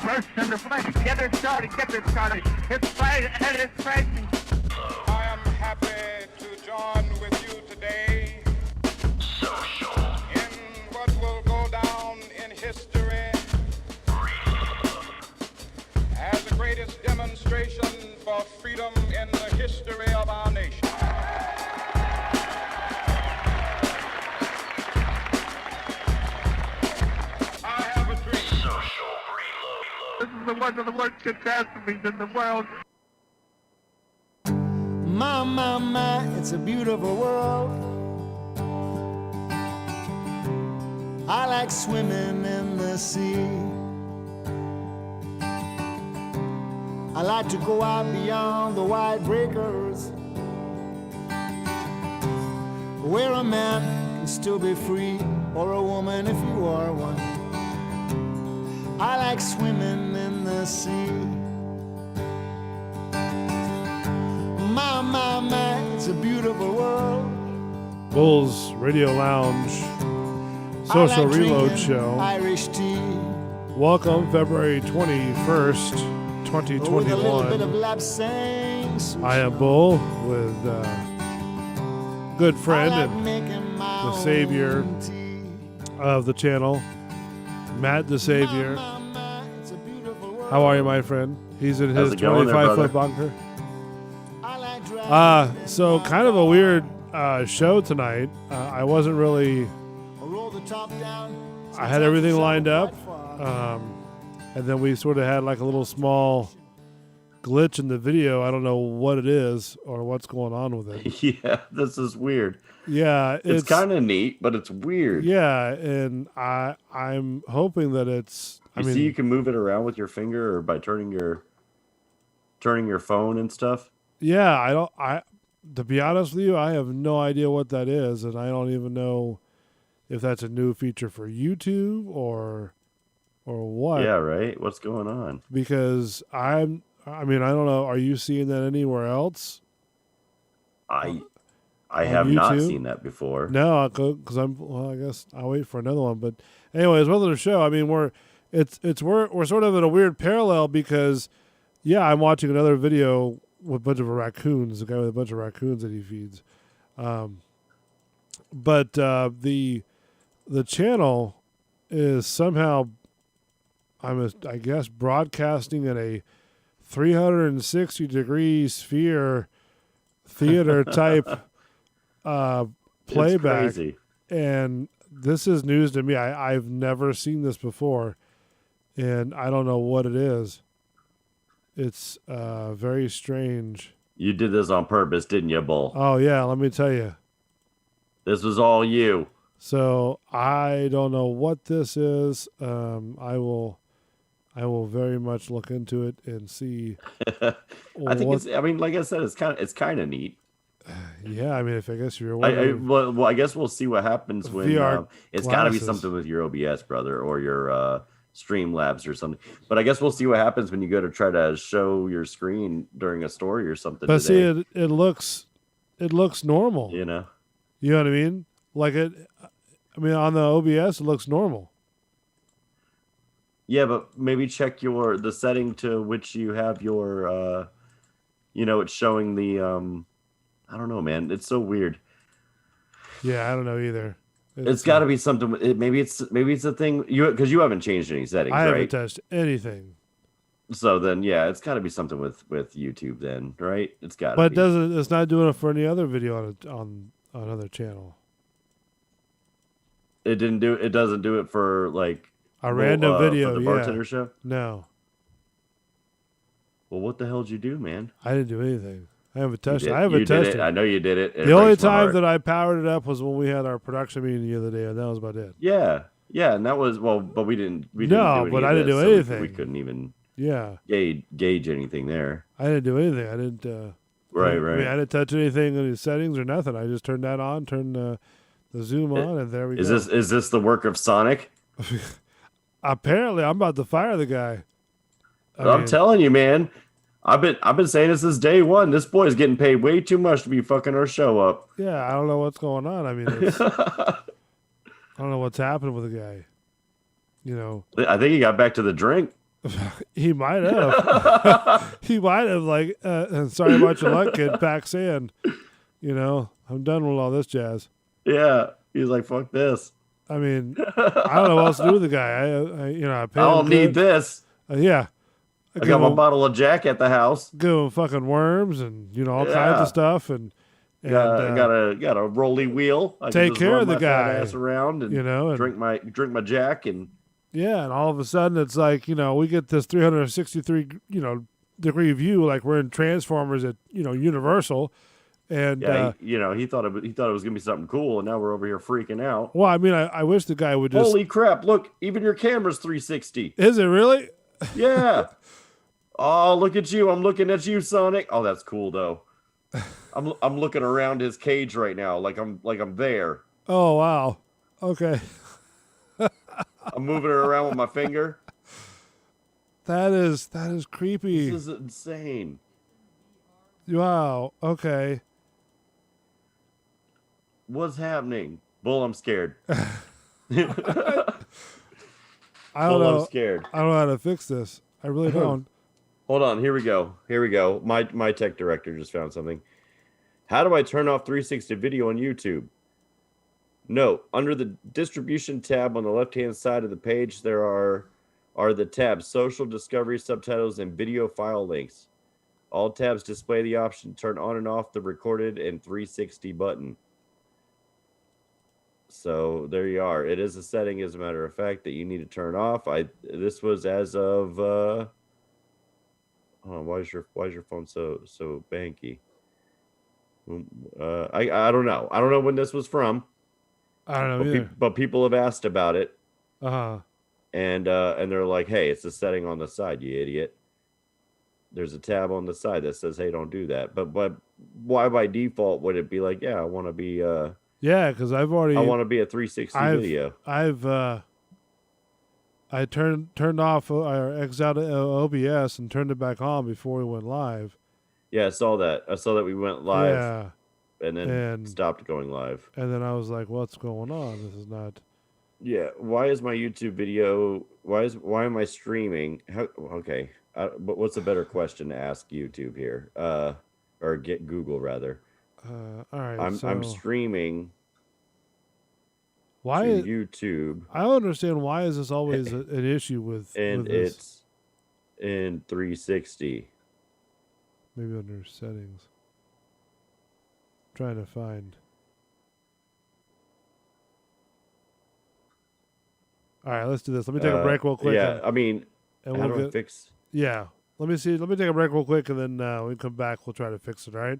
burst into flame. Get it started, It's right, and it's right. I am happy to join with you today in what will go down in history as the greatest demonstration for freedom in the history of our nation. I have a dream. This is one of the worst catastrophes in the world. My, it's a beautiful world. I like swimming in the sea. I like to go out beyond the wide breakers, where a man can still be free, or a woman if you are one. I like swimming in the sea. My, it's a beautiful world. Bulls Radio Lounge Social I like Reload drinking Show. Irish tea. Welcome, February 21st, With a little bit of 2021. lapsang. I am Bull with good friend I like and making my the savior own tea. of the channel, Matt the Savior. My, it's a beautiful world. How are you, my friend? He's in How's his it going there, 25-foot brother? bunker. I like driving So kind of a weird show tonight. I wasn't really. roll the top down. I had everything lined up, Quite far. and then we sort of had like a little small glitch in the video. I don't know what it is or what's going on with it. Yeah, this is weird. Yeah, It's kind of neat, but it's weird. yeah, and I'm hoping that it's. I You mean, see, you can move it around with your finger or by turning your phone and stuff. yeah, I don't. To be honest with you, I have no idea what that is, and I don't even know if that's a new feature for YouTube or what. Yeah, right. What's going on? Because I mean, I don't know. Are you seeing that anywhere else? I On have not YouTube? seen that before. No, because well, I guess I'll wait for another one. But anyways, welcome to the show. I mean, we're sort of in a weird parallel because, yeah, I'm watching another video with a bunch of raccoons. The guy with a bunch of raccoons that he feeds, but the channel is somehow, I guess, broadcasting in a 360-degree sphere theater type It's playback. crazy. And this is news to me. I've never seen this before, and I don't know what it is. It's very strange. You did this on purpose, didn't you, Bull? Oh, yeah, let me tell you. This was all you. So I don't know what this is. I will very much look into it and see. I think it's. I mean, like I said, it's kind of neat. Yeah, I mean, if I guess you're I wondering, well, I guess we'll see what happens when VR it's got to be glasses. something with your OBS, brother, or your Streamlabs or something. But I guess we'll see what happens when you go to try to show your screen during a story or something. but see, today, it looks normal. you know. You know what I mean? Like it. I mean, on the OBS, it looks normal. Yeah, but maybe check the setting to which you have your it's showing the I don't know, man. It's so weird. Yeah, I don't know either. It's got to be something. Maybe it's a thing because you haven't changed any settings, I haven't right? touched anything. So then, yeah, it's got to be something with YouTube, then, right? It's got to. But be. it's not doing it for any other video on another channel. It doesn't do it for like A random video, for the yeah. bartender show. No, Well, what the hell did you do, man? I didn't do anything. I haven't touched it. You I haven't did touched it. it. I know you did it. The only time that I powered it up was when we had our production meeting the other day, and that was about it. Yeah, and that was but we didn't. No, didn't do but any I of didn't this, do so anything. We couldn't even Yeah, gauge anything there. I didn't do anything. I didn't. Right. I mean, I didn't touch anything in the settings or nothing. I just turned that on, turned the zoom on, and there we go. Is this the work of Sonic? Apparently, I'm about to fire the guy. I'm telling you, man. I've been saying this since day one. This boy's getting paid way too much to be fucking our show up. Yeah, I don't know what's going on. I mean, I don't know what's happening with the guy. You know, I think he got back to the drink. He might have. He might have, like, sorry about your luck, kid. Pack sand. You know, I'm done with all this jazz. Yeah, he's like, fuck this. I mean, I don't know what else to do with the guy. I pay I don't him need good. this. Yeah. I got my bottle of Jack at the house. Give him fucking worms and, all kinds Yeah. of stuff. And Got a rolly wheel. I can take just care run of the my fat guy, ass around and, and drink my Jack and yeah, and all of a sudden it's like, we get this 363, degree view, like we're in Transformers at, Universal. And yeah, he thought it was gonna be something cool, and now we're over here freaking out. well, I mean, I wish the guy would just. Holy crap! Look, even your camera's 360. Is it really? Yeah. Oh, look at you! I'm looking at you, Sonic. Oh, that's cool though. I'm looking around his cage right now, like I'm there. Oh wow. Okay. I'm moving it around with my finger. That is creepy. This is insane. Wow. Okay. What's happening? Bull, I'm scared. I don't Bull, know. I'm scared. I don't know how to fix this. I really don't. Hold on, here we go. My tech director just found something. How do I turn off 360 video on YouTube? No, under the distribution tab on the left-hand side of the page, there are the tabs social, discovery, subtitles, and video file links. All tabs display the option to turn on and off the recorded and 360 button. So there you are. It is a setting, as a matter of fact, that you need to turn off. This was as of hold on, why is your phone so banky? I don't know. I don't know when this was from. I don't know either. But people have asked about it. Uh-huh. And they're like, hey, it's a setting on the side, you idiot. There's a tab on the side that says, hey, don't do that. But why by default would it be like, yeah, I want to be Yeah, because I want to be a 360 video. I turned off or X out of OBS and turned it back on before we went live. Yeah, I saw that. We went live Yeah. and then stopped going live. And then I was like, what's going on? This is not. Yeah, why is my YouTube video? Why am I streaming? Okay, but what's a better question to ask YouTube here? Or get Google rather. All right. I'm streaming. Why to YouTube? I don't understand why is this always an issue with. And with this? it's in 360. Maybe under settings. Trying to find. All right, let's do this. Let me take a break real quick. Yeah, I mean, and how we'll do I fix? Yeah, let me see. Let me take a break real quick, and then when we come back, we'll try to fix it. All right.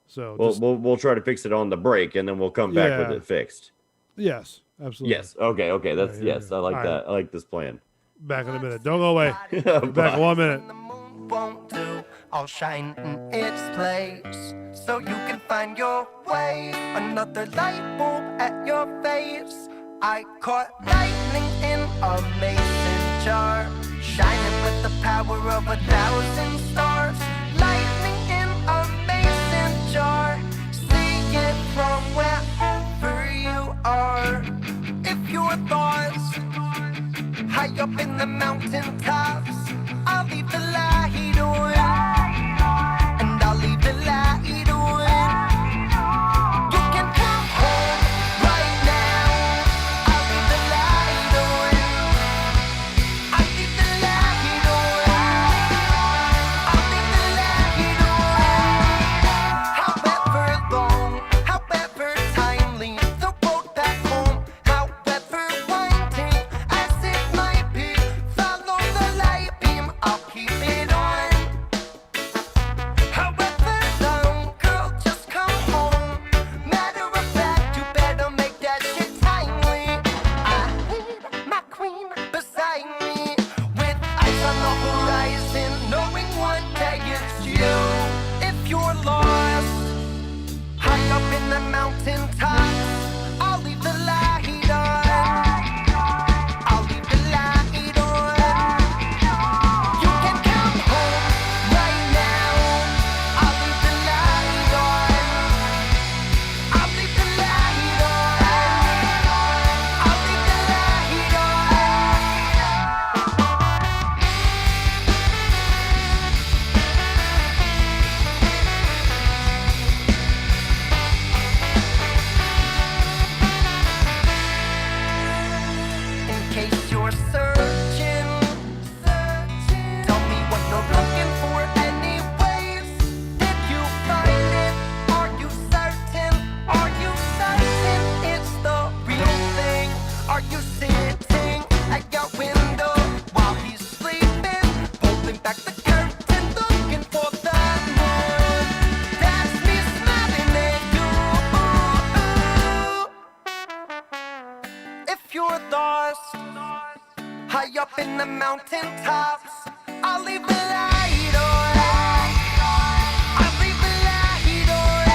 So we'll try to fix it on the break, and then we'll come back with it fixed. Yes, absolutely. Yes. Okay. That's Right, yes. I like All that. I like this plan. Back in a minute. Don't go away. Back in 1 minute. The moon won't do. I'll shine in its place, so you can find your way. Another light bulb at your face. I caught lightning in a mason jar, shining with the power of 1,000 stars. Lightning in a mason jar. See it from wherever you are. If your thoughts high up in the mountain tops, I'll leave the light on, and I'll leave the light on. You can come home right now. I'll leave the light on. I'll leave the light on. I'll leave the light on. However long, however timely, the road back home, however winding as it might be, follow the pure thirst. High up in the mountain tops, I'll leave the light on. I'll leave the light on.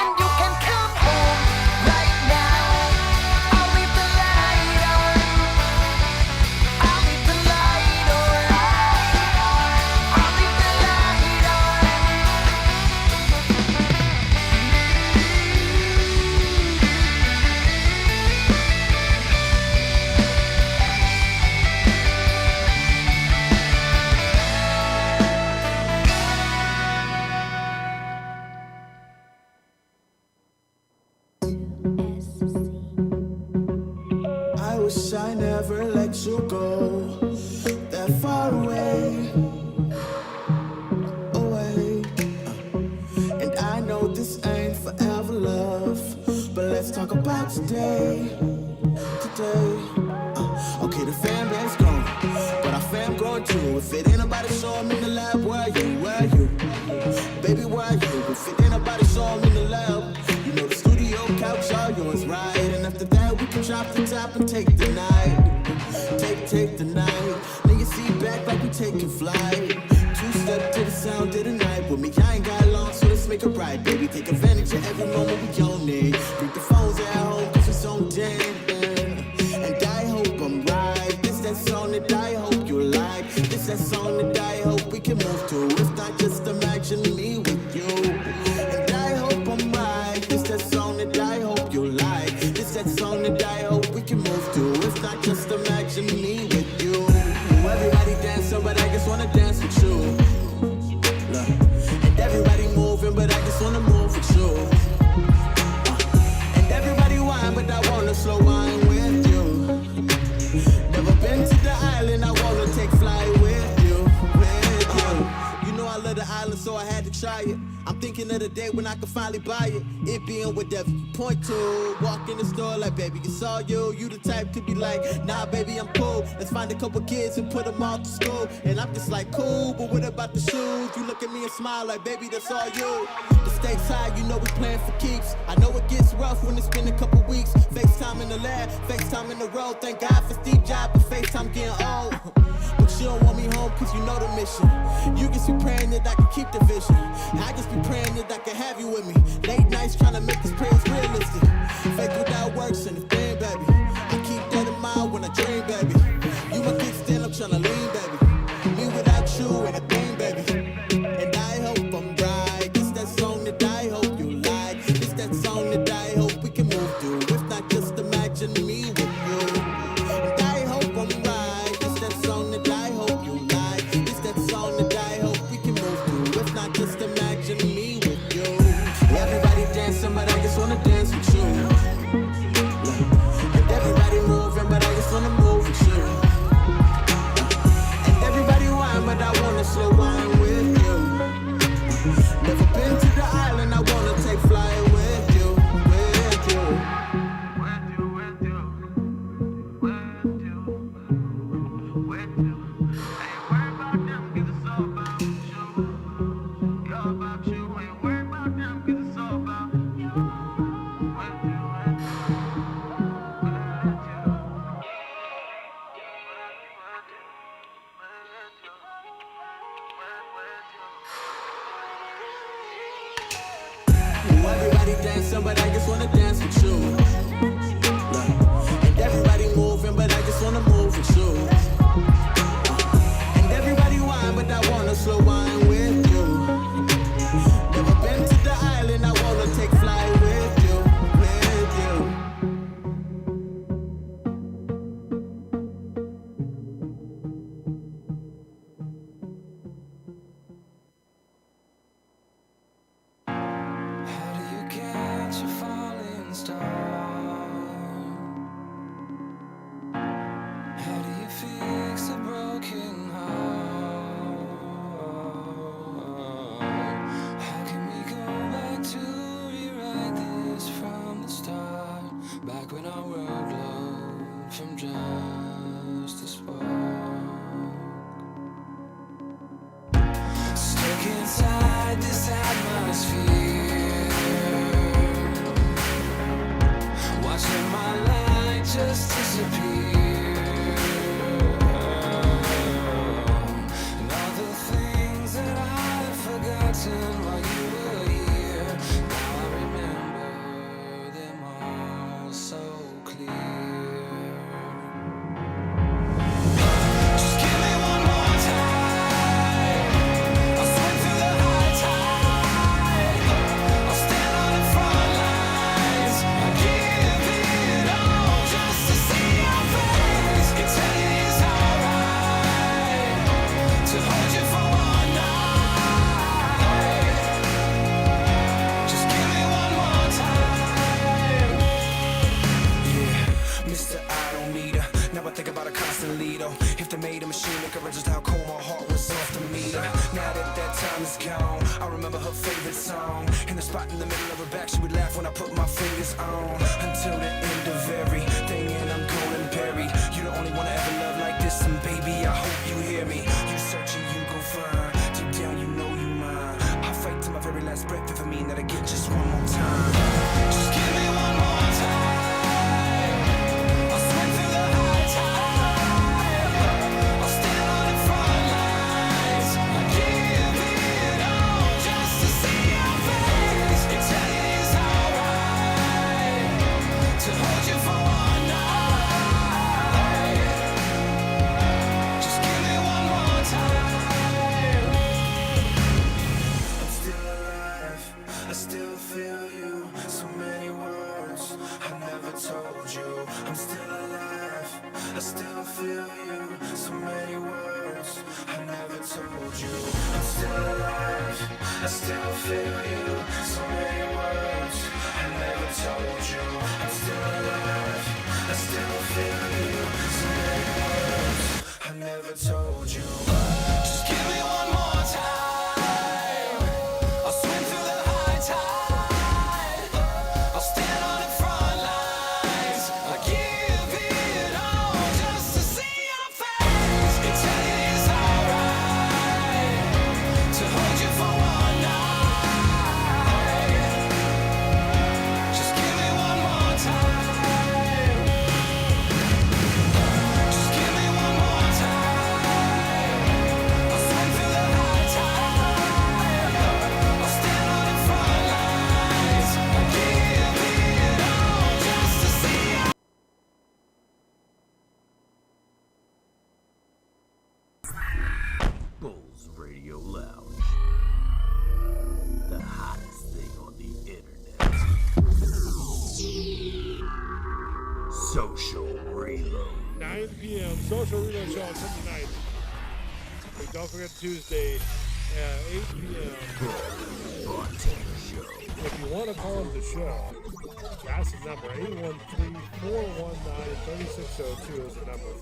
And you can come home right now. I'll leave the light on. I'll leave the light on. I'll leave the light I wish I never let you go that far away, away. And I know this ain't forever, love, but let's talk about today, today. Okay, the fan base gone, but our fam growing too. If it ain't nobody show 'em in the lab, where you, baby, where you? If it ain't nobody show 'em in the lab, you know the studio couch all yours, right? And after that we can drop the top and take the night, take the night. Then you see back like we taking flight. Two-step to the sound of the night. With me, I ain't got long, so let's make it right, baby. Take advantage of every moment we own it. Bring the phones at home, cause it's on damn. And I hope I'm right. This that song that I hope you like. This that song that I hope we can move to. If not, just imagine me with you. And I hope I'm right. This that song that I hope you like. This that song that I hope we can move to. If not, just imagine me with you. Everybody dancing, but I just wanna dance with you. Look. And everybody moving, but I just wanna move with you. And everybody whine, but I wanna slow wine with you. Never been to the island, I wanna take flight with you, with you. You know I love the island, so I had to try it. I'm thinking of the day when I could finally buy it. It being whatever you point to. Walk in the store like, baby, it's all you. You the type to be like, nah, baby, I'm cool. Let's find a couple kids and put them all to school. And I'm just like, cool, but what about the shoes? You look at me and smile like, baby, that's all you. The stakes high, you know we playing for keeps. I know it gets rough when it's been a couple weeks. FaceTime in the lab, FaceTime in the road. Thank God for Steve Jobs, but FaceTime getting old. But you don't want me home cause you know the mission. You just be praying that I can keep the vision. I just be praying that I can have you with me. Late nights trying to make this prayers realistic. Fake without works and the thing, baby. I keep that in mind when I dream, baby. You my kickstand, I'm trying to lean, baby. Me without you ain't a thing, baby. And I hope I'm right. It's that song that I hope you like. It's that song that I hope we can move to. If not, just imagine me with you. And I hope I'm right. It's that song that I hope you like. It's that song that I hope we can move to. If not, just imagine me with you. Everybody dancing, but I just wanna dance with you. spot in the middle of her back. She would laugh when I put my fingers on. Until the end of everything, and I'm golden buried. You the only one I ever loved like this, and baby, I hope you hear me. You searching, you gon' find. Deep down, you know you mine. I'll fight till my very last breath if it mean that I get just one more time. Just give me one more time. I'll swim through the high tide. I'll stand on the front lines. I'll give it all just to see your face. And tell you it's alright to hold you for one night. Just give me one more time. I'm still alive, I still feel you. So many words I never told you. I'm still alive, I still feel you. So many words I never told you. I'm still alive, I still feel you. So many words I never told you. I'm still alive, I still feel you. So many words I never told you. Just give me one more time. I'll swim through the high tide. I'll stand on the front lines. I'll give it all just to see your face. And tell you it's alright to hold you for one night. Just give me one more time. Just give me one more time. I'll swim through the high tide. I'll stand on the front lines. I'll give it all just to see you. Bulls Radio Lounge. The hottest thing on the internet. Social Reload. 9 p.m. Social Reload Show on Sunday night. Hey, don't forget Tuesday, 8 p.m. Bartender Show. If you want to call up the show, that's the number. 813-419-3602 is the number.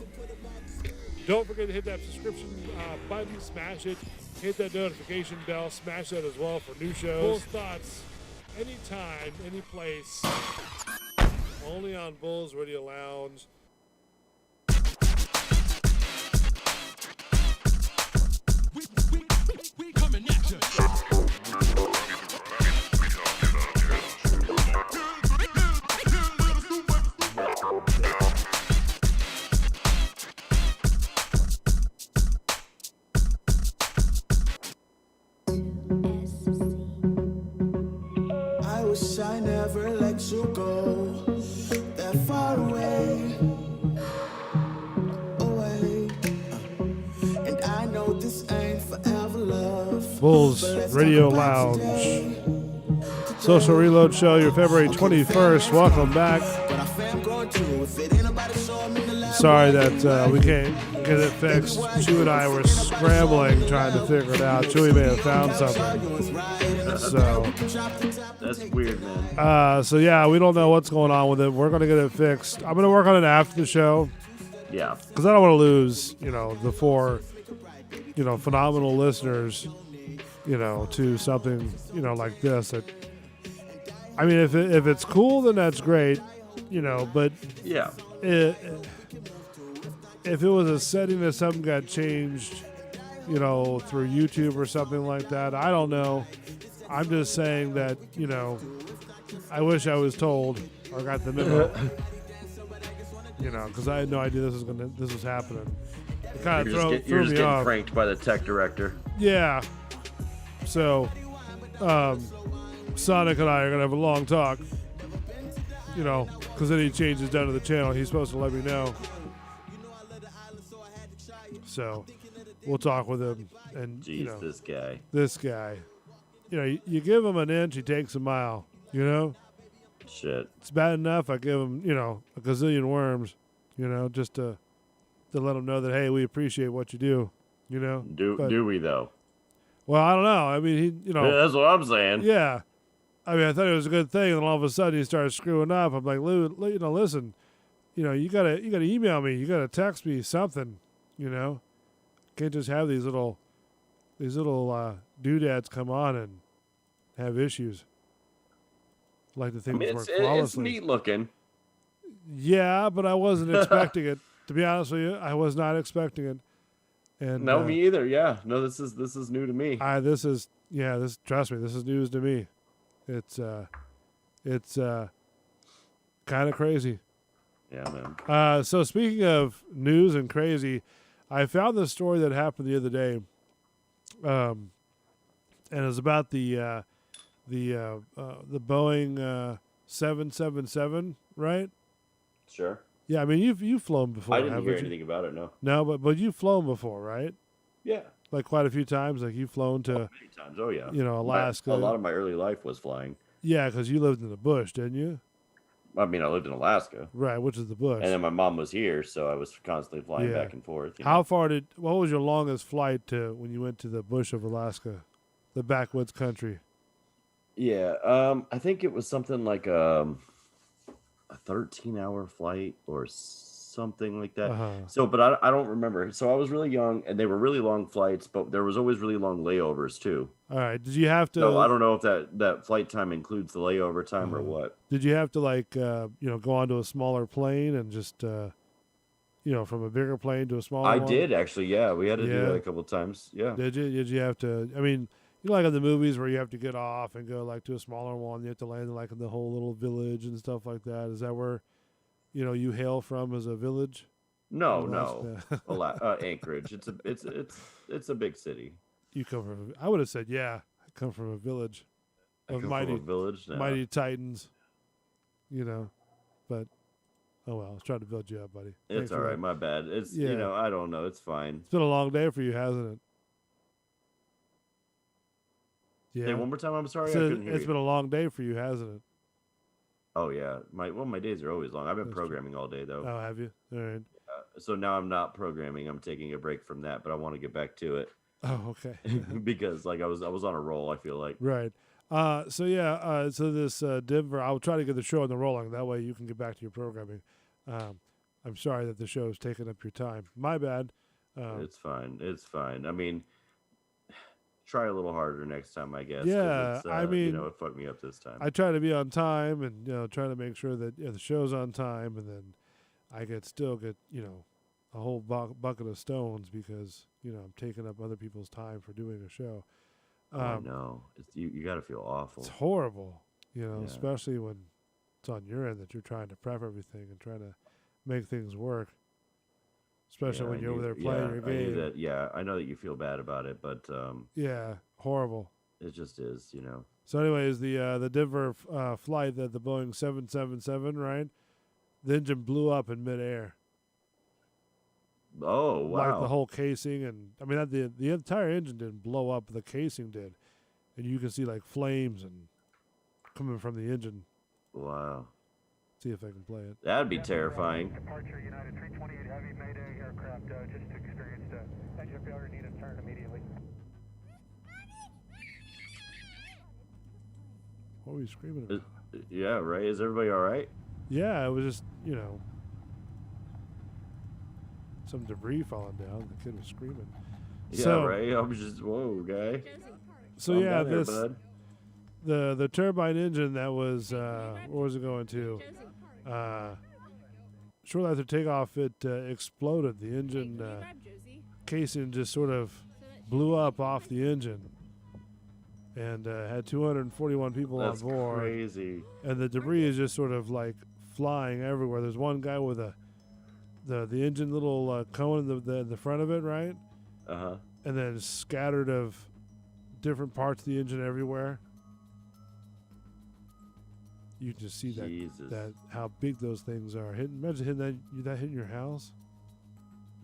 Don't forget to hit that subscription button, smash it. Hit that notification bell, smash that as well for new shows. Bulls Thoughts, anytime, any place. Only on Bulls Radio Lounge. We coming at you. I wish I never let you go that far away. Away. And I know this ain't forever love. Bulls But let's Radio talk about Lounge. today. Social Reload Show, your February 21st. Welcome back. But I fam going too. If it ain't about to show 'em in the lab, Sorry that we can't get it fixed. Chewy and I were scrambling trying to figure it out. Chewy may have found something. So, That's weird, man. so yeah, we don't know what's going on with it. We're going to get it fixed. I'm going to work on it after the show Yeah. because I don't want to lose, the 4, phenomenal listeners, to something, like this. That, I mean, if it's cool, then that's great, but Yeah. if it was a setting that something got changed, through YouTube or something like that, I don't know. I'm just saying that, I wish I was told or got the memo, because I had no idea this was happening. It kind You're of just threw me getting off. pranked by the tech director. Yeah. So, Sonic and I are going to have a long talk, because any changes done to the channel, he's supposed to let me know. So, we'll talk with him. And, Jeez, this guy. You give him an inch, he takes a mile, Shit. It's bad enough I give him, a gazillion worms, just to let him know that, hey, we appreciate what you do, But- Do we, though? Well, I don't know. I mean, he, Yeah, that's what I'm saying. Yeah. I mean, I thought it was a good thing, and all of a sudden he started screwing up. I'm like, Lou, listen, you gotta email me, you gotta text me something, Can't just have these little doodads come on and have issues. Like the I things mean, work it's flawlessly. neat looking. Yeah, but I wasn't expecting it. To be honest with you, I was not expecting it. And No, me either. Yeah, no, this is new to me. this trust me, this is news to me. It's kind of crazy. Yeah, man. So speaking of news and crazy, I found this story that happened the other day, and it's about the Boeing 777, right? Sure. Yeah, I mean you've flown before. I didn't hear haven't you? anything about it. No. No, but you've flown before, right? Yeah. Like quite a few times. Like you've flown to, Many times. Oh yeah. Alaska. A lot of my early life was flying. Yeah, because you lived in the bush, didn't you? I mean, I lived in Alaska, Right, which is the bush. and then my mom was here, so I was constantly flying Yeah. back and forth. you know. How far what was your longest flight to when you went to the bush of Alaska, the backwoods country? Yeah. I think it was something like a 13-hour flight or something like that. Uh-huh. So, but I don't remember. So I was really young, and they were really long flights, but there was always really long layovers too. All right. Did you have to? So I don't know if that flight time includes the layover time or Uh-huh. what. Did you have to go onto a smaller plane and just from a bigger plane to a smaller I one? did actually. Yeah, we had to do Yeah. that a couple of times. Yeah. Did you? Did you have to? I mean, like in the movies where you have to get off and go like to a smaller one. You have to land like in the whole little village and stuff like that. Is that where, you hail from as a village? No, Alaska. no. Anchorage. It's a big city. You come from? I would have said, yeah. I come from a village I of come mighty, from a village now. mighty titans. But oh well. I was trying to build you up, buddy. It's Thanks all for right. that. My bad. It's Yeah. I don't know. It's fine. It's been a long day for you, hasn't it? Yeah. Say one more time. I'm sorry. I So couldn't hear it's you. been a long day for you, hasn't it? Oh yeah. My days are always long. I've been That's true. programming all day though. Oh, have you? All right. So now I'm not programming. I'm taking a break from that, but I want to get back to it Oh, okay. because I was on a roll. I feel like. Right. So this Denver, I'll try to get the show on the rolling. That way you can get back to your programming. I'm sorry that the show is taking up your time. My bad. It's fine. It's fine. I mean, try a little harder next time, I guess. 'cause Yeah, it's, I mean, it fucked me up this time. I try to be on time and try to make sure that the show's on time, and then I still get a whole bucket of stones because I'm taking up other people's time for doing a show. I know. You got to feel awful. It's horrible, Yeah. especially when it's on your end that you're trying to prep everything and trying to make things work. Especially Yeah, when I you're over knew- there playing your I knew game. that. Yeah, I know that you feel bad about it, but Yeah, horrible. it just is. So, anyways, the Denver flight, that the Boeing 777, right? The engine blew up in midair. Oh wow. Like the whole casing, and I mean, the entire engine didn't blow up, but the casing did, and you can see like flames and coming from the engine. Wow. See if I can play it. That'd be terrifying. Departure United 328 Heavy Mayday aircraft just experienced engine failure, need to turn immediately. What were you screaming about? Yeah, right. Is everybody all right? Yeah, it was just some debris falling down. The kid was screaming. Yeah, So- right. I was just whoa, guy. So Calm yeah, down there, this bud. the turbine engine that was where was it going to? Shortly after takeoff, it exploded. The engine casing just sort of blew up off the engine, and had 241 people That's on board. crazy. And the debris is just sort of like flying everywhere. There's one guy with the engine little cone in the front of it, right? Uh huh. And then scattered of different parts of the engine everywhere. You can just see Jesus. that how big those things are. Imagine hitting that hitting your house,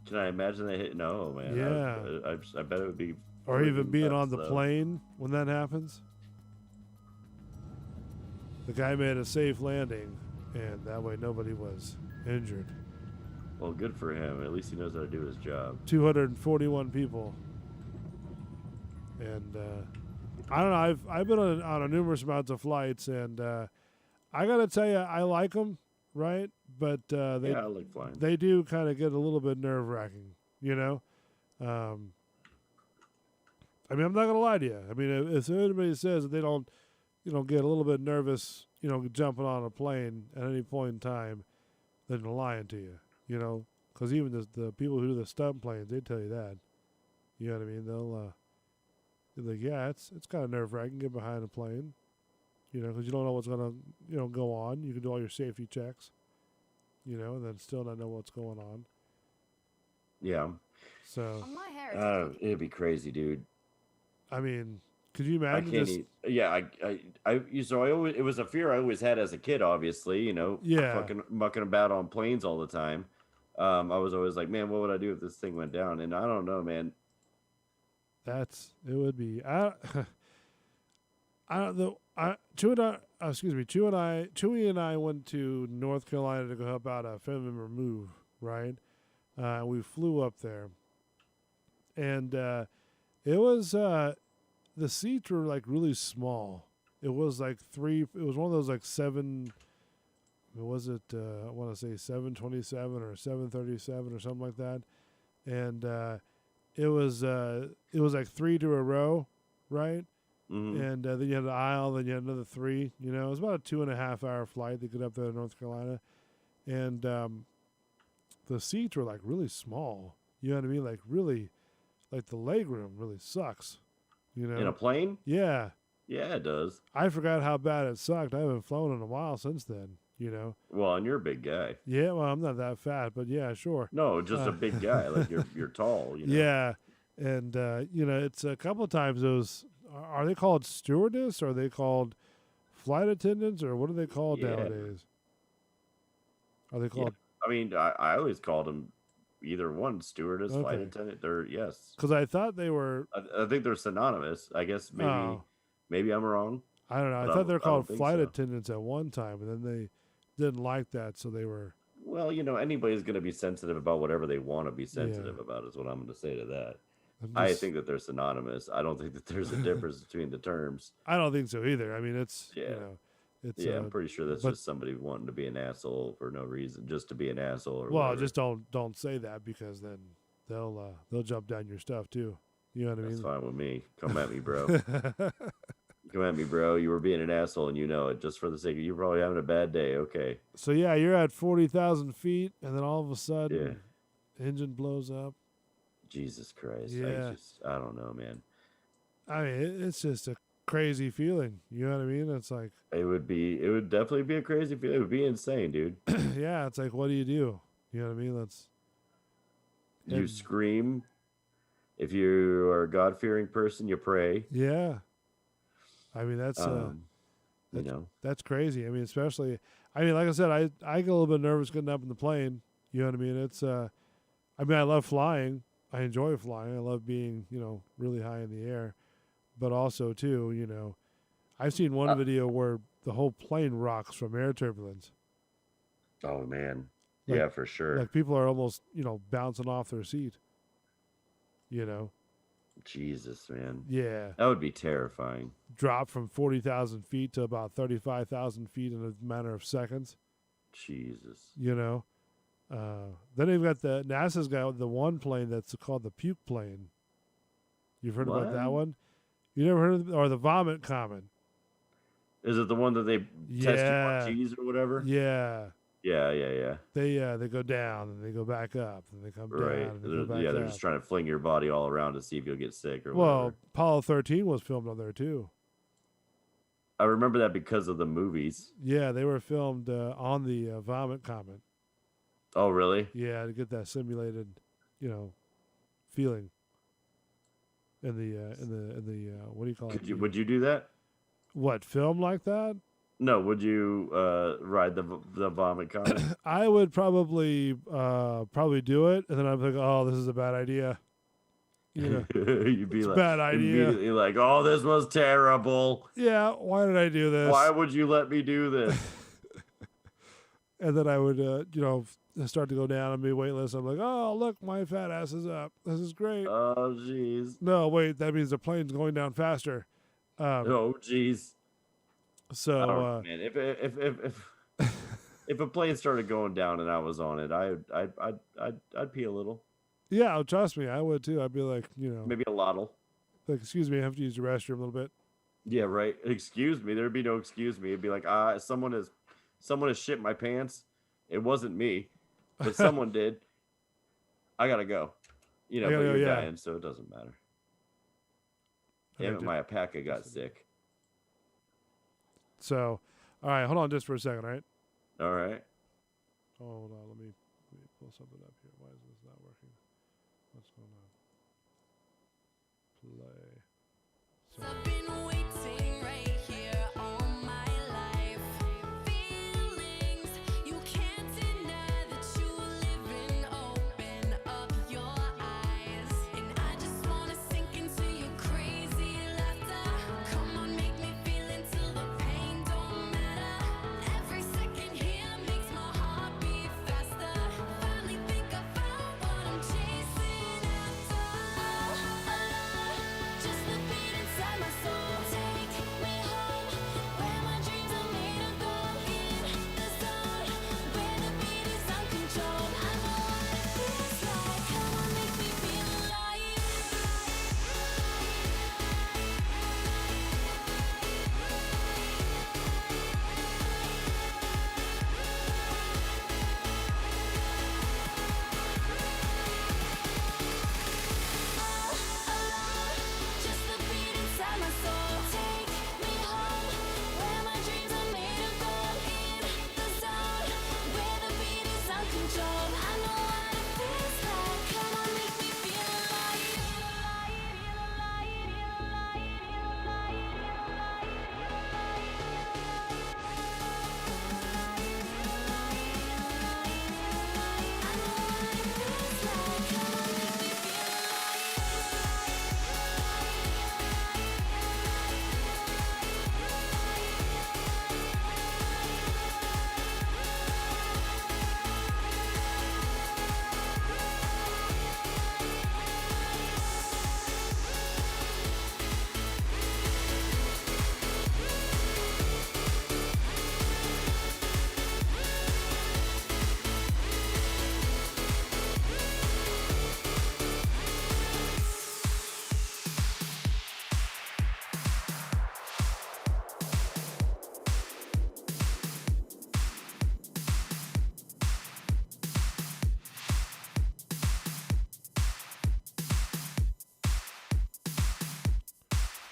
Can I imagine that hit? No, man. Yeah. I bet it would be. or even being on nuts, the though. plane when that happens. The guy made a safe landing, and that way nobody was injured. Well, good for him. At least he knows how to do his job. 241 people, and I don't know. I've been on a numerous amounts of flights, and I gotta tell you, I like them, right? But they Yeah, I like flying. they do kind of get a little bit nerve wracking, I mean, I'm not gonna lie to you. I mean, if anybody says that they don't, get a little bit nervous, jumping on a plane at any point in time, then they're lying to you. Because even the people who do the stunt planes, they tell you that. You know what I mean? They're like, yeah, it's kind of nerve wracking. Get behind a plane, because you don't know what's gonna go on. You can do all your safety checks, and then still not know what's going on. Yeah. So On my hair, It'd be crazy, dude. I mean, could you I imagine can't just? yeah, so I always, it was a fear I always had as a kid, obviously, Yeah. fucking mucking about on planes all the time. I was always like, man, what would I do if this thing went down? And I don't know, man. It would be. I don't know. Chewy and I went to North Carolina to go help out a family member move, right? We flew up there, and it was the seats were like really small. It was like it was one of those like seven. Was it? I want to say 727 or 737 or something like that, and it was like 3 to a row, right? Mhm. And then you had the aisle, then you had another 3. It was about a 2.5 hour flight to get up there to North Carolina, and the seats were like really small. You know what I mean? Like really, like the leg room really sucks. In a plane? Yeah. Yeah, it does. I forgot how bad it sucked. I haven't flown in a while since then. Well, and you're a big guy. Yeah. Well, I'm not that fat, but yeah, sure. No, just a big guy. Like you're tall. Yeah, and it's a couple of times those. Are they called stewardess? Or are they called flight attendants? Or what are they called Yeah. nowadays? Are they called? I mean, I always called him either one, stewardess, flight Okay. attendant. They're yes. Because I thought they were. I think they're synonymous. I guess maybe Oh. maybe I'm wrong. I don't know. I But thought they were I don't called think flight so. attendants at one time, and then they didn't like that, so they were. Well, anybody's going to be sensitive about whatever they want to be sensitive Yeah. about, is what I'm going to say to that. I'm I just- think that they're synonymous. I don't think that there's a difference between the terms. I don't think so either. I mean, it's Yeah. it's Yeah, I'm pretty sure that's but- just somebody wanting to be an asshole for no reason, just to be an asshole. Or well, whatever. just don't say that, because then they'll jump down your stuff too. You know what I That's mean? fine with me. Come at me, bro. Come at me, bro. You were being an asshole, and you know it. Just for the sake of you're probably having a bad day. Okay. So yeah, you're at 40,000 feet, and then all of a sudden, Yeah. engine blows up. Jesus Christ. Yeah. I don't know, man. I mean, it's just a crazy feeling. You know what I mean? It's like, It would definitely be a crazy feeling. It would be insane, dude. yeah, it's like, what do? You know what I mean? You And- scream. If you are a God-fearing person, you pray. Yeah. I mean, that's that's crazy. I mean, especially, like I said, I get a little bit nervous getting up in the plane. You know what I mean? It's I love flying. I enjoy flying. I love being, really high in the air. But also too, I've seen one video where the whole plane rocks from air turbulence. Oh man. Like- Yeah, for sure. Like people are almost, bouncing off their seat. Jesus, man. Yeah. That would be terrifying. Drop from 40,000 feet to about 35,000 feet in a matter of seconds. Jesus. Then they've got NASA's got the one plane that's called the puke plane. You've heard about that What? one? You never heard of or the vomit comet? Is it the one that they test you Yeah. on cheese or whatever? Yeah. Yeah. They go down and they go back up and they come Right. down and they go back They're up. just trying to fling your body all around to see if you'll get sick or Well, whatever. Apollo 13 was filmed on there too. I remember that because of the movies. Yeah, they were filmed on the vomit comet. Oh, really? Yeah, to get that simulated, feeling. In the what do you call it? Would you do that? What, film like that? No. Would you ride the vomit comet? I would probably do it, and then I'm like, oh, this is a bad idea. You'd be It's a like, bad idea. immediately like, oh, this was terrible. Yeah, why did I do this? Why would you let me do this? And then I would, start to go down and be weightless. I'm like, oh, look, my fat ass is up. This is great. Oh, jeez. No, wait, that means the plane's going down faster. Oh, jeez. So, I don't know, man. If a plane started going down and I was on it, I'd pee a little, yeah, trust me, I would too. I'd be like, maybe a lottle. like, excuse me, I have to use the restroom a little bit. Yeah, right. Excuse me. There'd be no excuse me. It'd be like, someone has shit my pants. It wasn't me, but someone did. I gotta go. You know, I but gotta go, you're yeah. dying, so it doesn't matter. Okay, Damn it, my alpaca got sick. So, all right, hold on just for a second, all right? All right. Hold on, let me pull something up here. Why is this not working? What's going on? Play. I've been waiting right here all my life. Feelings you can't deny that you live in. Open up your eyes, and I just wanna sink into your crazy laughter. Come on, make me feel until the pain don't matter. Every second here makes my heart beat faster. Finally think I found what I'm chasing after. Just the beat inside my soul. Take me home, where my dreams are made of gold. In the zone, where the beat is uncontrolled. I know what it feels like. Come on, make me feel alive. Just the beat inside my soul. Take me home, where my dreams are made of gold. In the zone, where the beat is uncontrolled. I know what it feels like. Come on, make me feel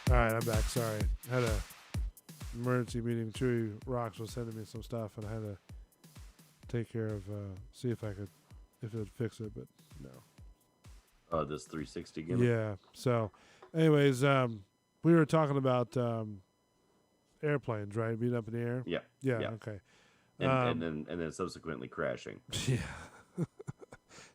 All right, I'm back. Sorry. I had a emergency meeting. Chewy Rocks was sending me some stuff, and I had to take care of, see if it would fix it, but no. This 360 gimmick. Yeah. So, anyways, we were talking about airplanes, right? Being up in the air. Yeah. Yeah. Yeah. Okay. And then subsequently crashing. Yeah.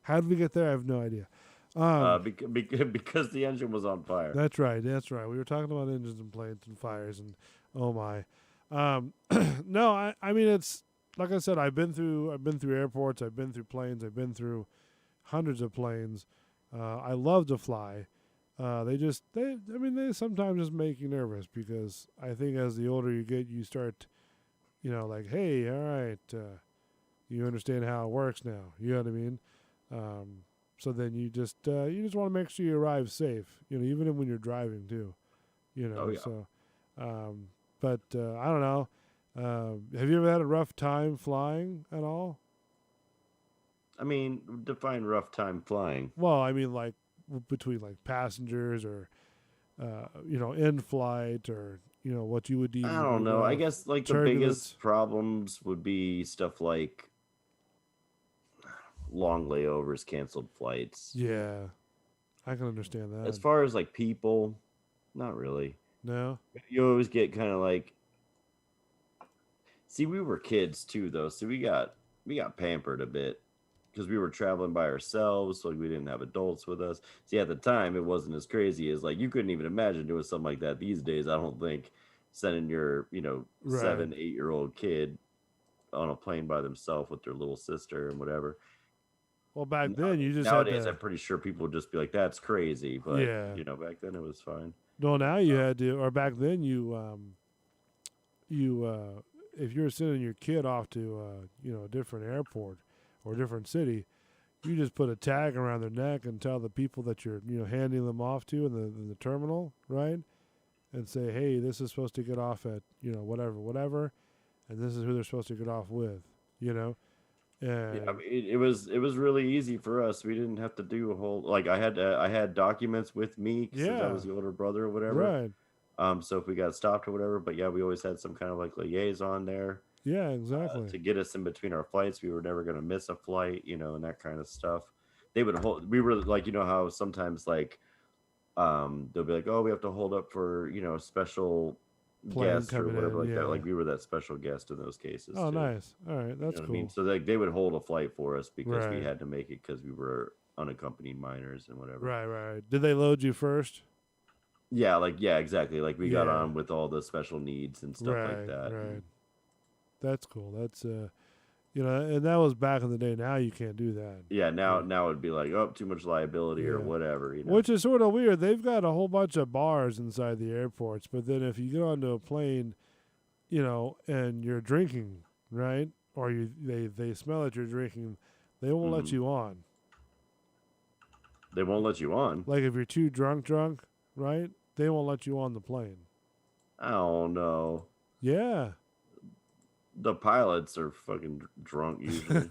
How did we get there? I have no idea. Because the engine was on fire. That's right. That's right. We were talking about engines and planes and fires, and oh my. No, I mean, it's like I said. I've been through airports. I've been through planes. I've been through hundreds of planes. I love to fly. They sometimes just make you nervous, because I think as the older you get, you start, like, hey, all right, you understand how it works now. You know what I mean? So then you just want to make sure you arrive safe. Even when you're driving too. Oh, yeah. So, but I don't know. Have you ever had a rough time flying at all? I mean, define rough time flying. Well, I mean, like between like passengers or in flight, or what you would deem. I don't know. I guess like the turbulence. biggest problems would be stuff like long layovers, canceled flights. Yeah, I can understand that. As far as like people, not really. No. You always get kind of like. See, we were kids too, though, so we got pampered a bit because we were traveling by ourselves, so we didn't have adults with us. See, at the time, it wasn't as crazy as like you couldn't even imagine doing something like that these days. I don't think sending your 7, 8-year-old kid on a plane by themselves with their little sister and whatever. Well, back then you just nowadays had to, I'm pretty sure people would just be like, "That's crazy," but Yeah. Back then it was fine. No, now you had to, or back then you if you were sending your kid off to a different airport or a different city, you just put a tag around their neck and tell the people that you're handing them off to in the terminal, right? and say, hey, this is supposed to get off at, whatever, and this is who they're supposed to get off with, And Yeah, I mean, it was really easy for us. We didn't have to do a whole like I had documents with me since I was the older brother or whatever. right. So if we got stopped or whatever, but yeah, we always had some kind of like liaison there Yeah, exactly. to get us in between our flights. We were never going to miss a flight, and that kind of stuff. They would hold. We were like, how sometimes like they'll be like, oh, we have to hold up for special Plane guest or coming whatever in, like that. yeah. Like we were that special guest in those cases. Oh, too. nice. All right, that's You know what cool. I mean? So like they would hold a flight for us because we Right. had to make it because we were unaccompanied minors and whatever. Right. Did they load you first? Yeah, exactly. Like we got Yeah. on with all the special needs and stuff like that. Right. That's cool. That's and that was back in the day. Now you can't do that. Yeah, now it'd be like, oh, too much liability or Yeah. whatever. Which is sort of weird. They've got a whole bunch of bars inside the airports, but then if you get onto a plane, and you're drinking, right? Or they smell that you're drinking, they won't let Mhm. you on. They won't let you on. Like if you're too drunk, right? They won't let you on the plane. I don't know. Yeah. The pilots are fucking drunk usually.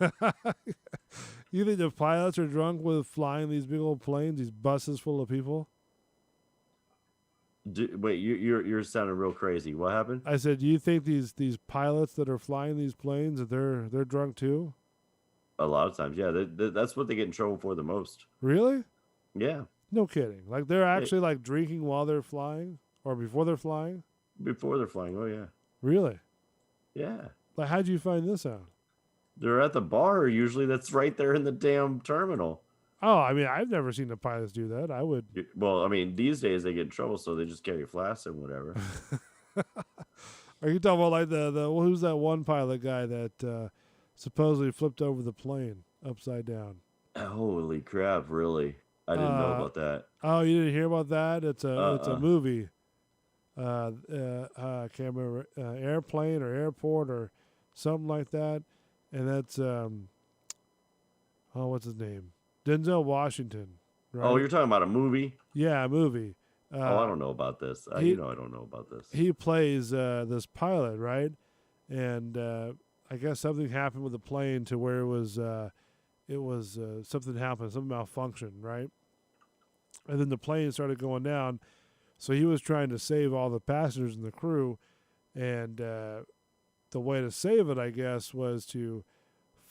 You think the pilots are drunk with flying these big old planes, these buses full of people? Wait, you're sounding real crazy. What happened? I said, do you think these pilots that are flying these planes that they're drunk too? A lot of times, yeah. That's what they get in trouble for the most. Really? Yeah. No kidding. Like they're actually like drinking while they're flying or before they're flying? Before they're flying. Oh yeah. Really? Yeah. Like how'd you find this out? They're at the bar usually. That's right there in the damn terminal. Oh, I mean, I've never seen the pilots do that. I would. Well, I mean, these days they get in trouble, so they just carry flasks and whatever. Are you talking about like the who's that one pilot guy that supposedly flipped over the plane upside down? Holy crap! Really? I didn't know about that. Oh, you didn't hear about that? It's a movie. I can't remember airplane or airport or something like that, and that's what's his name? Denzel Washington. Right? Oh, you're talking about a movie? Yeah, a movie. I don't know about this. I don't know about this. He plays this pilot, right? And I guess something happened with the plane to where it was something happened, some malfunction, right? And then the plane started going down. So he was trying to save all the passengers and the crew, and the way to save it, I guess, was to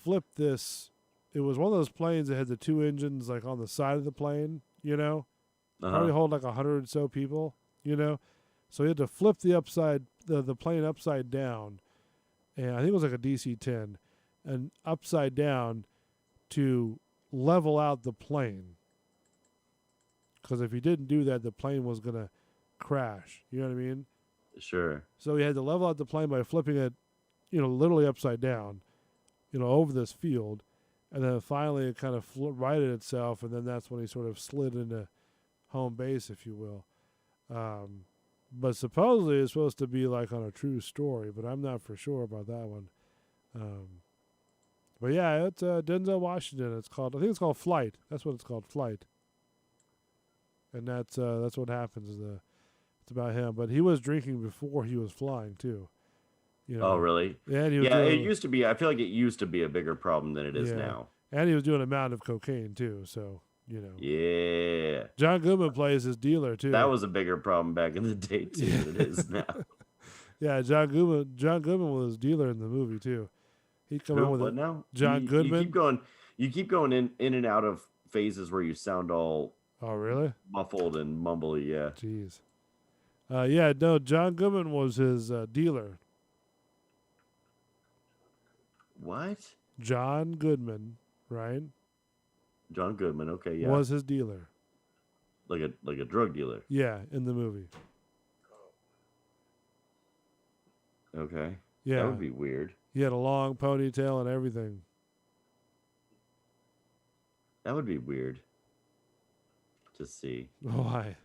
flip this. It was one of those planes that had the two engines like on the side of the plane, probably hold like 100 or so people, So he had to flip the plane upside down, and I think it was like a DC-10, and upside down to level out the plane. Because if he didn't do that, the plane was gonna crash. You know what I mean? Sure. So he had to level out the plane by flipping it, literally upside down, over this field. And then finally it kind of righted itself, and then that's when he sort of slid into home base, if you will. But supposedly it's supposed to be like on a true story, but I'm not for sure about that one. But yeah, it's Denzel Washington. I think it's called Flight. That's what it's called, Flight. And that's what happens. It's about him. But he was drinking before he was flying too. Oh, really? Yeah, it used to be. I feel like it used to be a bigger problem than it is now. And he was doing a amount of cocaine too. So Yeah. John Goodman plays his dealer too. That was a bigger problem back in the day too than it is now. Yeah, John Goodman was his dealer in the movie too. He'd come in with what now? John Goodman. You keep going in and out of phases where you sound all really muffled and mumbly. Yeah. Jeez. No, John Goodman was his dealer. What? John Goodman, right? John Goodman. Okay, yeah. Was his dealer. Like a drug dealer. Yeah, in the movie. Okay. Yeah. That would be weird. He had a long ponytail and everything. That would be weird to see. Why?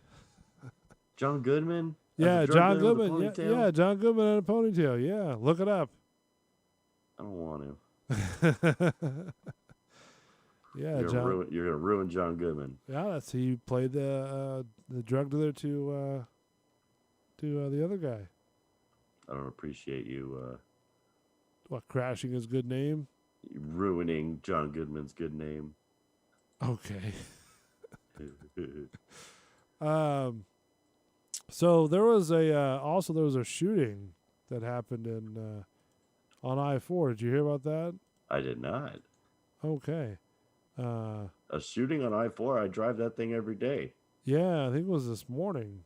John Goodman? Yeah, John Goodman. Ponytail? Yeah, John Goodman and a ponytail. Yeah, look it up. I don't want to. Yeah, you're gonna ruin John Goodman. Yeah, he played the drug dealer to to the other guy? I don't appreciate you What, crashing his good name? ruining John Goodman's good name. Okay. So there was a shooting that happened in on I-4. Did you hear about that? I did not. Okay. A shooting on I-4. I drive that thing every day. Yeah, I think it was this morning.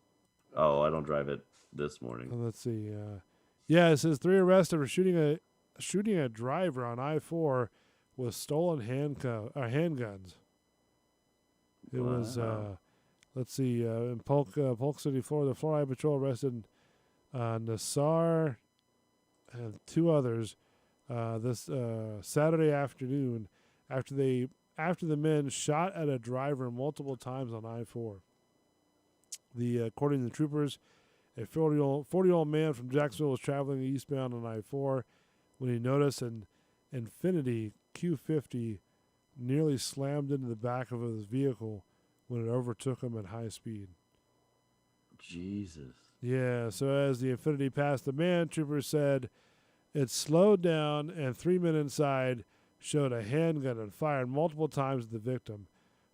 Oh, I don't drive it this morning. Let's see. Yeah, it says 3 arrested for shooting a driver on I-4 with stolen handguns. It was Wow. let's see, in Polk City, Florida. The Florida Patrol arrested Nassar and 2 others this Saturday afternoon after the men shot at a driver multiple times on I-4. According to the troopers, a 40-year-old man from Jacksonville was traveling eastbound on I-4 when he noticed an Infiniti Q50 nearly slammed into the back of his vehicle when it overtook him at high speed. Jesus. Yeah, so as the Infiniti passed the man, troopers said it slowed down and 3 men inside showed a handgun and fired multiple times at the victim.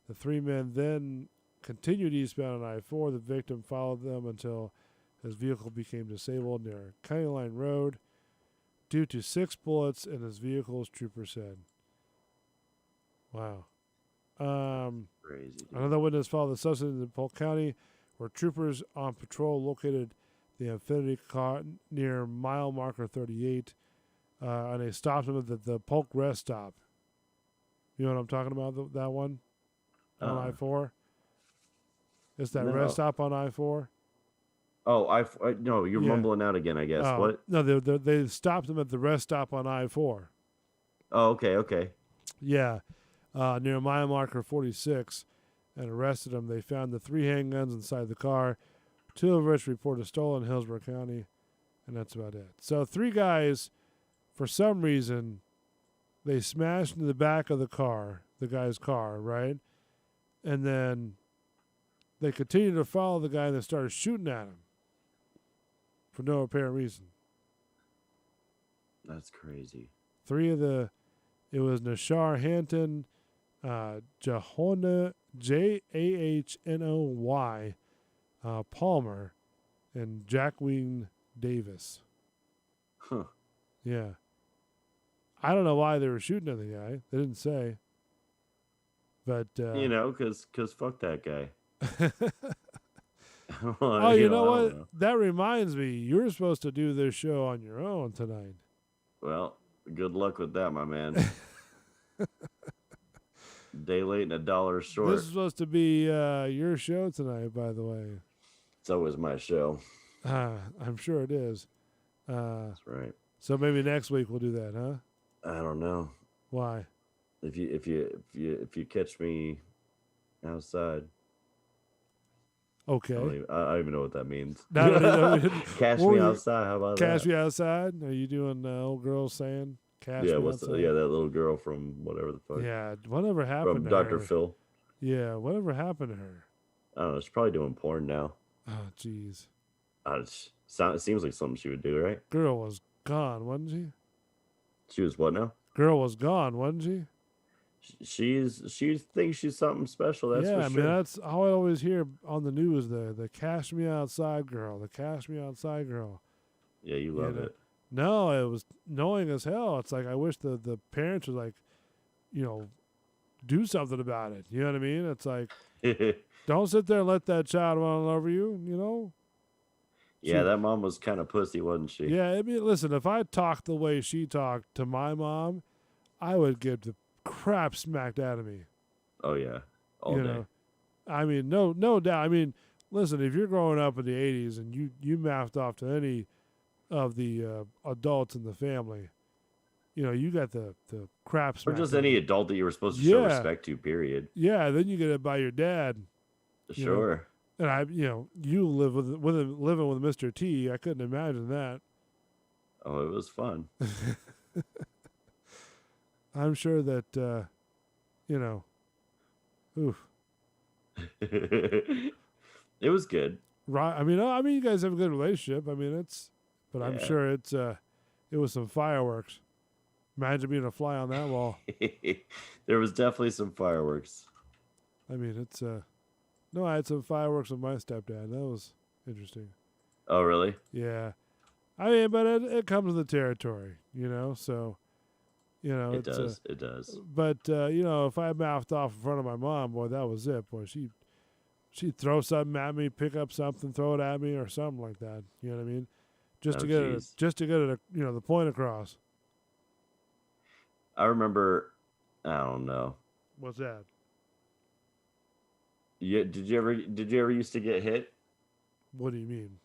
The 3 men then continued eastbound on I-4. The victim followed them until his vehicle became disabled near County Line Road due to 6 bullets in his vehicle, as troopers said. Wow. Crazy. Dude. Another witness followed the suspect in Polk County, where troopers on patrol located the Infiniti car near mile marker 38, and they stopped him at the Polk rest stop. You know what I'm talking about? That one on I-4. It's that rest stop on I-4. Oh, no, you're Yeah. mumbling out again. I guess. Oh, What? No, they stopped him at the rest stop on I-4. Oh, okay. Yeah, near mile marker 46, and arrested him. They found the 3 handguns inside the car, 2 of which reported stolen in Hillsborough County, and that's about it. So 3 guys, for some reason, they smashed into the back of the guy's car, right? And then they continued to follow the guy and they started shooting at him for no apparent reason. That's crazy. 3 of it was Nashar Hanton, Jahnoy, Jahnoy Palmer, and Jacqueline Davis. Huh. Yeah. I don't know why they were shooting at the guy. They didn't say. But because fuck that guy. oh, you know I what? don't know. That reminds me. You're supposed to do this show on your own tonight. Well, good luck with that, my man. Day late and a dollar short. This is supposed to be your show tonight, by the way. It's always my show. I'm sure it is. That's right. So maybe next week we'll do that, huh? I don't know. Why? If you catch me outside. Okay. I don't even know what that means. No. Catch What me were you- outside. How about Cash that? me outside? Are you doing old girl saying cash Yeah, me what's outside? that little girl from whatever the fuck. Yeah, whatever happened From to Dr. her? Phil. Yeah, whatever happened to her? I don't know. She's probably doing porn now. Oh, jeez. It seems like something she would do, right? Girl was gone, wasn't she? She was what now? Girl was gone, wasn't she? She thinks she's something special. That's yeah, for I sure. mean that's how I always hear on the news. The cash me outside girl, the cash me outside girl. Yeah, you love know? it. No, it was annoying as hell. It's like I wish the parents would do something about it. You know what I mean? It's like don't sit there and let that child run all over you. You know? Yeah, that mom was kind of pussy, wasn't she? Yeah, I mean, listen, if I talked the way she talked to my mom, I would get the crap smacked out of me. Oh yeah, all you day. know? I mean, no doubt. I mean, listen, if you're growing up in the 80s and you mouthed off to any of the adults in the family, you got the crap Or smacked just out any of you. adult that you were supposed to show Yeah. respect to. Period. Yeah, then you get it by your dad. You know? Sure. And you living with Mr. T. I couldn't imagine that. Oh, it was fun. I'm sure that, oof. It was good. Right. I mean, you guys have a good relationship. I mean, but I'm Yeah. sure it was some fireworks. Imagine being a fly on that wall. There was definitely some fireworks. I mean, no, I had some fireworks with my stepdad. That was interesting. Oh, really? Yeah. I mean, but it comes with the territory, so, It it's, does. It does. but, if I mouthed off in front of my mom, boy, that was it. Boy, she'd throw something at me, pick up something, throw it at me or something like that. You know what I mean? Just Oh, to get jeez. the point across. I remember. I don't know. What's that? Yeah. Did you ever used to get hit? What do you mean?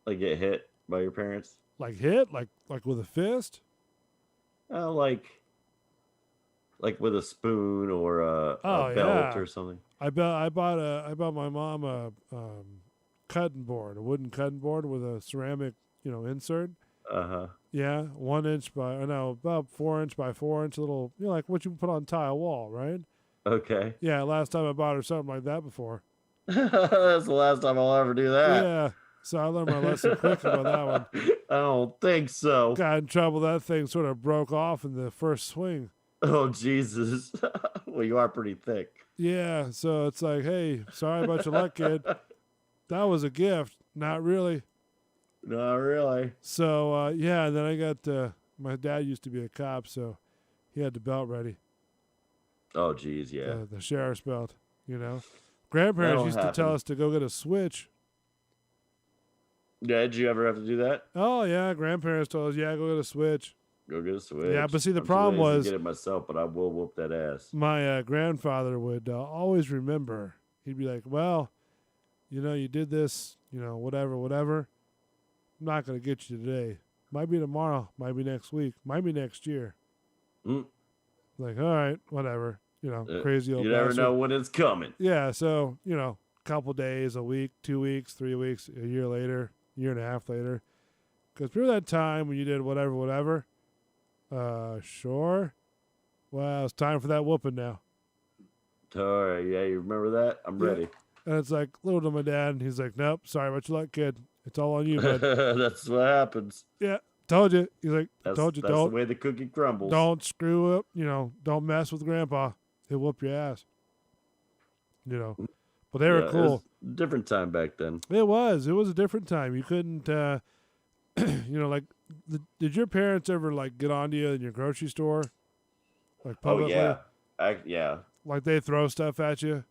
Like get hit by your parents? Like hit? Like with a fist? Like with a spoon or a Oh, belt yeah. or something. I bought my mom a cutting board, a wooden cutting board with a ceramic, insert. Uh-huh. Yeah, 1 inch about 4 inch by 4 inch, little, like what you put on tile wall, right? Okay. Yeah, last time I bought her something like that before. That's the last time I'll ever do that. Yeah, so I learned my lesson quick about that one. I don't think so. Got in trouble. That thing sort of broke off in the first swing. Oh, Jesus. Well, you are pretty thick. Yeah, so it's like, hey, sorry about your luck, kid. That was a gift. Not really. Not really. So, yeah, and then I got, my dad used to be a cop, so he had the belt ready, Oh, geez, yeah. the sheriff's belt, Grandparents That'll used to tell happen. us to go get a switch. Yeah, did you ever have to do that? Oh, yeah, grandparents told us, yeah, go get a switch. Go get a switch. Yeah, but see, the I'm too problem lazy to was- get it myself, but I will whoop that ass. My grandfather would always remember. He'd be like, well, you did this, whatever. I'm not going to get you today. Might be tomorrow. Might be next week. Might be next year. Mm. Like, all right, whatever. Crazy old You never bastard. know when it's coming. Yeah, so, couple days, a week, 2 weeks, 3 weeks, a year later, year and a half later. Because through that time when you did whatever, sure. Well, it's time for that whooping now. All right, yeah, you remember that? I'm Yeah. ready. And it's like, little to my dad, and he's like, nope, sorry about your luck, kid. It's all on you, bud. That's what happens. Yeah, told you. He's like, That's, told you, that's the way the cookie crumbles. don't screw up, don't mess with grandpa. He'll whoop your ass. But they were Yeah, it cool. was a different time back then. It was a different time. You couldn't, did your parents ever like get on to you in your grocery store? Like Oh, publicly? yeah. Yeah. Like they throw stuff at you?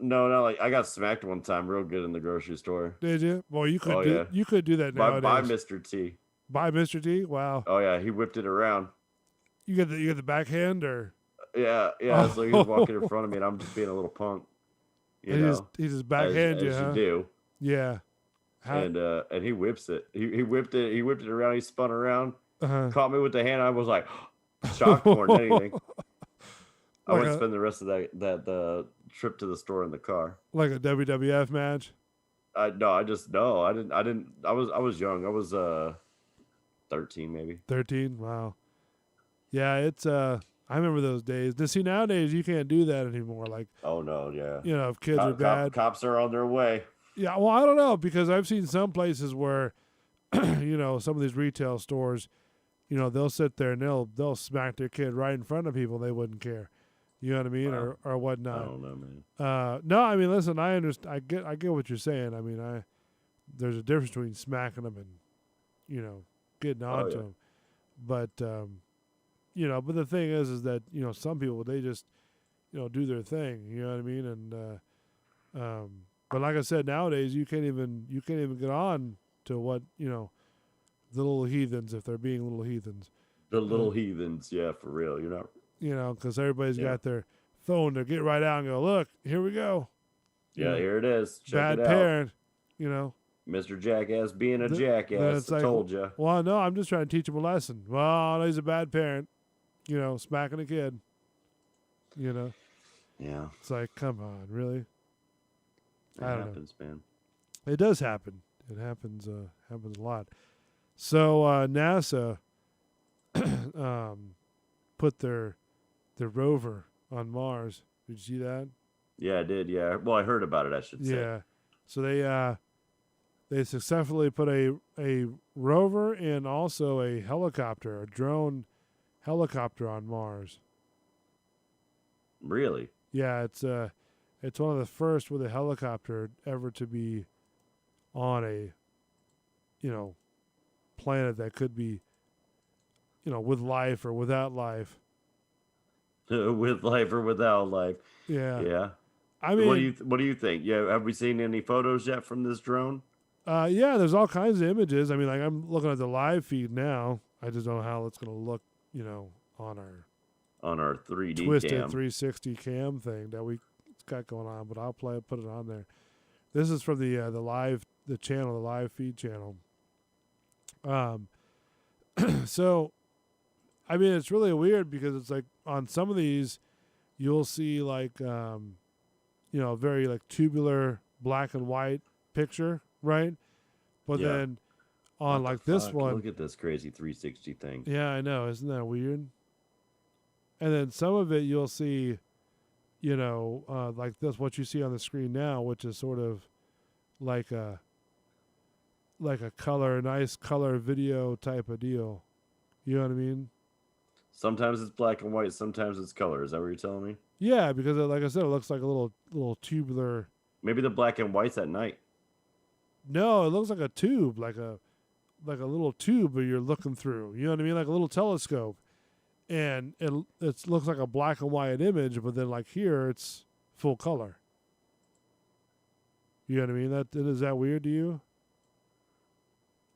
No, like I got smacked one time real good in the grocery store. Did you? Well, you could Oh, do yeah. you could do that By nowadays. Mr. T. By Mr. T? Wow. Oh yeah, he whipped it around. You get the backhand or Yeah. So he was walking in front of me, and I'm just being a little punk. You he know, just backhand you, as huh? you do. Yeah. How, And he whips it. He whipped it. He whipped it around. He spun around, uh-huh. caught me with the hand. I was like shocked more than anything. I Like wouldn't a- spend the rest of the trip to the store in the car. Like a WWF match? I didn't. I was young. I was 13 maybe. 13? Wow. Yeah, it's I remember those days. Now, see, nowadays you can't do that anymore. Like, Oh no, yeah. if kids are bad. Cops are on their way. Yeah, well, I don't know, because I've seen some places where, some of these retail stores, they'll sit there and they'll smack their kid right in front of people. They wouldn't care. You know what I mean? Wow. Or I whatnot. don't know, man. No, I mean, listen, I understand. I get what you're saying. I mean, there's a difference between smacking them and, getting on to yeah. them. But, but the thing is that, some people, they just, do their thing. You know what I mean? And, but like I said, nowadays you can't even get on to what, the little heathens, if they're being little heathens, The little heathens, yeah, for real. You're not. because everybody's Yeah. got their phone to get right out and go, look, here we go. Yeah, here it is. Check Bad it out. parent, Mr. Jackass being a Then jackass. it's I like, told you. Well, no, I'm just trying to teach him a lesson. Well, no, he's a bad parent, smacking a kid. Yeah, It's like, come on, really? it I don't know. happens, man. It does happen. It happens a lot. So NASA put their rover on Mars. Did you see that? Yeah, I did. Yeah. Well, I heard about it. I should say. Yeah. So they they successfully put a rover and also a helicopter, a drone helicopter on Mars. Really? Yeah, it's one of the first with a helicopter ever to be on a, planet that could be, with life or without life. With life or without life. Yeah. Yeah. I mean, what do you think? Yeah, have we seen any photos yet from this drone? yeah, there's all kinds of images. I mean, like I'm looking at the live feed now. I just don't know how it's going to look, on our 3D twisted cam. 360 cam thing that we got going on. But I'll put it on there. This is from the live feed channel. So, I mean, it's really weird because it's like on some of these, you'll see like, very like tubular black and white picture, right? But Yeah. then on What like the this fuck? one, Look at this crazy 360 thing. yeah, I know, isn't that weird? And then some of it you'll see, like this, what you see on the screen now, which is sort of like a nice color video type of deal. You know what I mean? Sometimes it's black and white, sometimes it's color. Is that what you're telling me? Yeah, because like I said, it looks like a little tubular. Maybe the black and white's at night. No, it looks like a tube, like a little tube that you're looking through. You know what I mean? Like a little telescope. And it looks like a black and white image, but then like here it's full color. You know what I mean? Is that weird to you?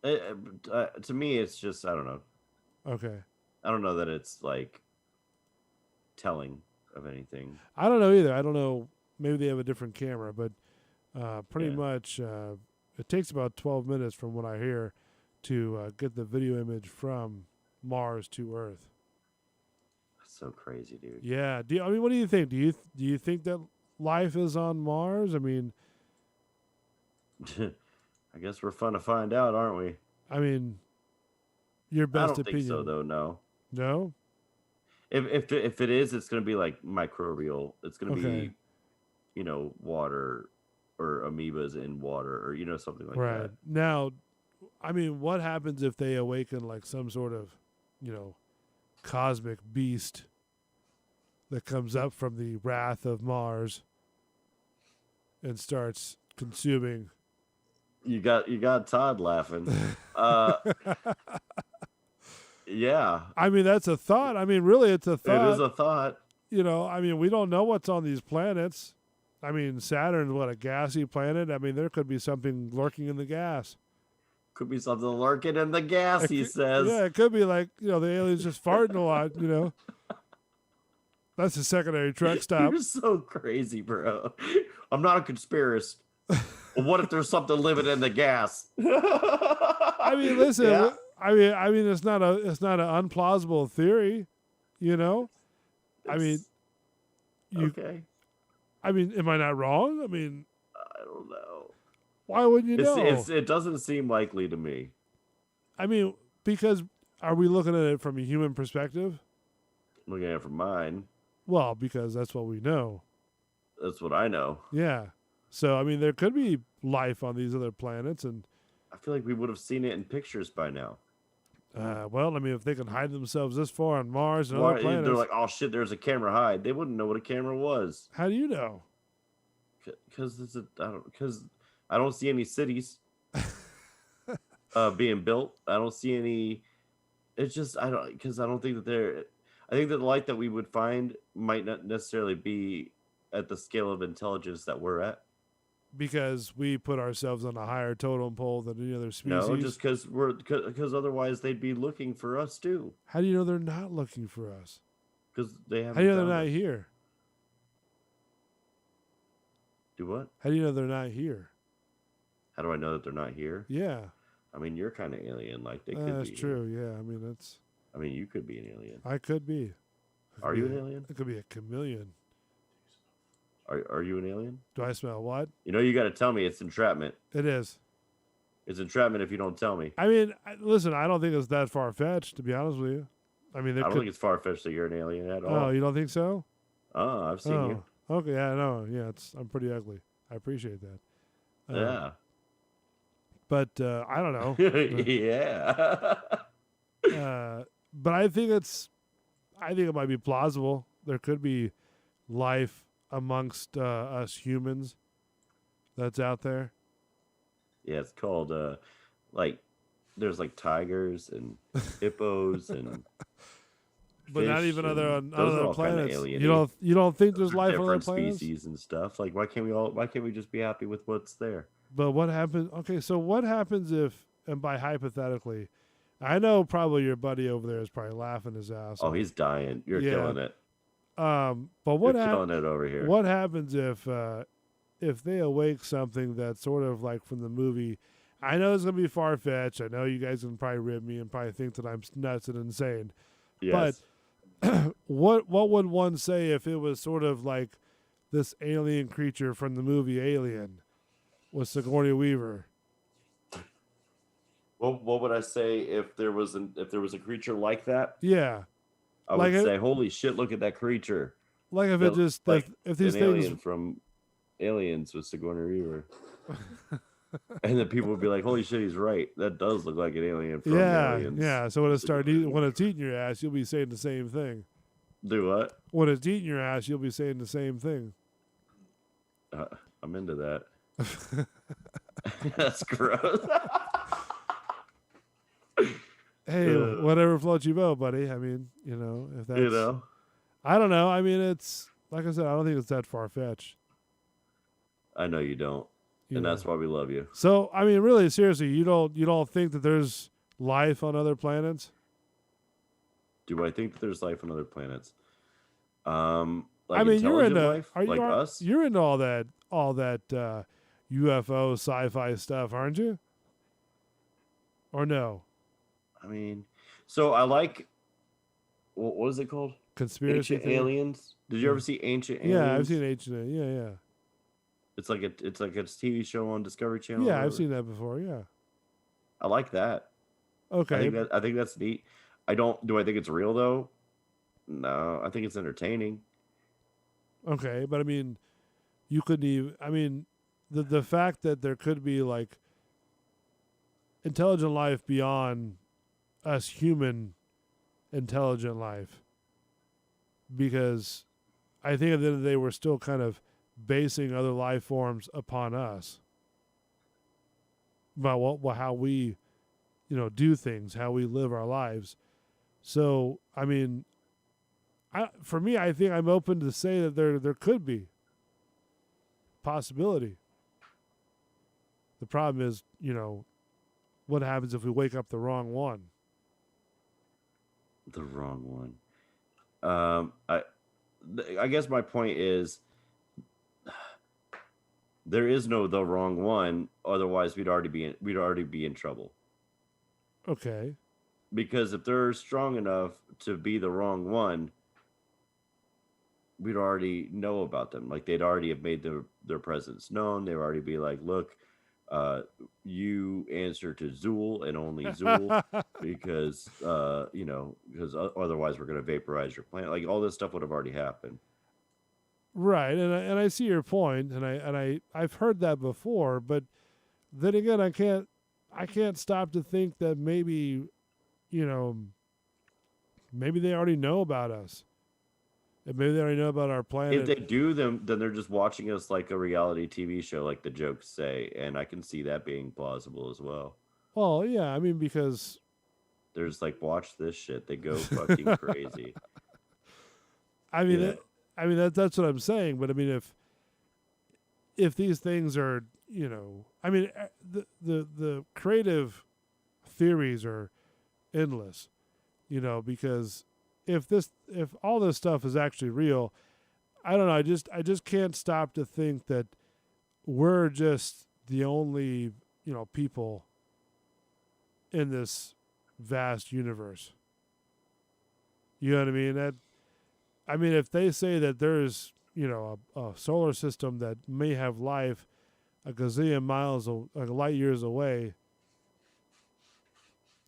To me, it's just, I don't know. Okay. I don't know that it's like telling of anything. I don't know either. I don't know. Maybe they have a different camera, but pretty Yeah. much it takes about 12 minutes from what I hear to get the video image from Mars to Earth. That's so crazy, dude. Yeah. What do you think? Do you think that life is on Mars? I mean, I guess we're fun to find out, aren't we? I mean, your I best don't opinion. think so, though. No. No? If it is, it's going to be like microbial. It's going to Okay. be, water or amoebas in water or something like Right. that. Now, I mean, what happens if they awaken like some sort of, cosmic beast that comes up from the wrath of Mars and starts consuming? You got Todd laughing. Yeah, I mean, that's a thought. I mean, really, it's a thought. it is a thought. I mean, we don't know what's on these planets. I mean, Saturn's a gassy planet? I mean, there could be something lurking in the gas. Could be something lurking in the gas, he says. Yeah, it could be like, the aliens just farting a lot, That's a secondary truck stop. You're so crazy, bro. I'm not a conspiracist. But what if there's something living in the gas? I mean, listen. Yeah. I mean, it's not an unplausible theory, I mean, Okay. I mean, am I not wrong? I mean, I don't know. why wouldn't you know? It doesn't seem likely to me. I mean, because are we looking at it from a human perspective? Looking at it from mine, Well, because that's what we know. that's what I know. Yeah. So, I mean, there could be life on these other planets, and I feel like we would have seen it in pictures by now. well, I mean, if they can hide themselves this far on Mars and Why, other planets, they're like, oh shit, there's a camera hide. They wouldn't know what a camera was. how do you know? Because I don't see any cities being built. I don't see any. It's just I don't think that they're. I think that the light that we would find might not necessarily be at the scale of intelligence that we're at. Because we put ourselves on a higher totem pole than any other species. No, just because otherwise they'd be looking for us too. How do you know they're not looking for us? Because they haven't. How do you know they're found not us. here? Do what? How do you know they're not here? How do I know that they're not here? Yeah, I mean, you're kind of alien. Like they could that's be. true. Yeah, I mean, that's I mean, you could be an alien. I could be. Are you an alien? It could be a chameleon. Are you an alien? Do I smell what? You got to tell me. It's entrapment. It is. It's entrapment if you don't tell me. I mean, listen, I don't think it's that far fetched, to be honest with you. I mean, I don't think it's far fetched that you're an alien at all. Oh, you don't think so? Oh, I've seen you. Okay, yeah, I know. Yeah, I'm pretty ugly. I appreciate that. Yeah. But I don't know. Yeah. But I think it might be plausible. There could be life amongst us humans that's out there. Yeah, it's called like there's like tigers and hippos and But not fish, even and on those are other all kinda planets. alien-y. You don't think Those there's are life on other different planets? species and stuff. Like why can't we just be happy with what's there? But what happens? Okay, so what happens if, and by hypothetically, I know probably your buddy over there is probably laughing his ass Oh, off. he's dying. You're Yeah. killing it. But what You're killing happens? it over here. What happens if they awake something that's sort of like from the movie? I know it's gonna be far fetched. I know you guys can probably rib me and probably think that I'm nuts and insane. Yes. But what would one say if it was sort of like this alien creature from the movie Alien with Sigourney Weaver? What would I say if there was a creature like that? Yeah, I Like would it- say, holy shit, look at that creature. like if That it just looks if these an things alien from Aliens with Sigourney Weaver. And then people would be like, holy shit, he's right. That does look like an alien from Aliens. yeah. So when when it's eating your ass, you'll be saying the same thing. Do what? When it's eating your ass, you'll be saying the same thing. I'm into that. That's gross. Hey, whatever floats your boat, buddy. I mean, if that's You know? I don't know. I mean, it's like I said, I don't think it's that far fetched. I know you don't. And that's why we love you. So, I mean, really, seriously, you don't think that there's life on other planets? Do I think that there's life on other planets? Like I mean, you're intelligent into life? Like us? You're into all that UFO sci-fi stuff, aren't you? Or no? I mean, so I like what is it called? Conspiracy Ancient theory? Aliens. Did you ever see Ancient Aliens? Yeah, I've seen Ancient. Yeah. It's like a TV show on Discovery Channel. Yeah, or I've whatever. seen that before. Yeah. I like that. Okay. I think that's neat. Do I think it's real though? No, I think it's entertaining. Okay, but I mean, you couldn't even. I mean, the fact that there could be like intelligent life beyond us human intelligent life, because I think at the end of the day we're still kind of basing other life forms upon us about how we, do things, how we live our lives. So I mean, for me, I think I'm open to say that there could be possibility. The problem is, what happens if we wake up the wrong one? The wrong one. I guess my point is there is no the wrong one. Otherwise, we'd already be in trouble. Okay. Because if they're strong enough to be the wrong one, we'd already know about them. Like they'd already have made their presence known. They'd already be like, look, you answer to Zool and only Zool because because otherwise we're going to vaporize your planet. Like all this stuff would have already happened. Right, and I see your point, and I've heard that before, but then again, I can't stop to think that maybe, maybe they already know about us. And maybe they already know about our planet. If they do then they're just watching us like a reality TV show, like the jokes say, and I can see that being plausible as well. Well, yeah, I mean, because there's like, watch this shit. They go fucking crazy. I mean, that's what I'm saying. But I mean, if these things are, I mean, the creative theories are endless, because if all this stuff is actually real, I don't know. I just can't stop to think that we're just the only, people in this vast universe. You know what I mean? If they say that there's, a solar system that may have life a gazillion miles, light years away,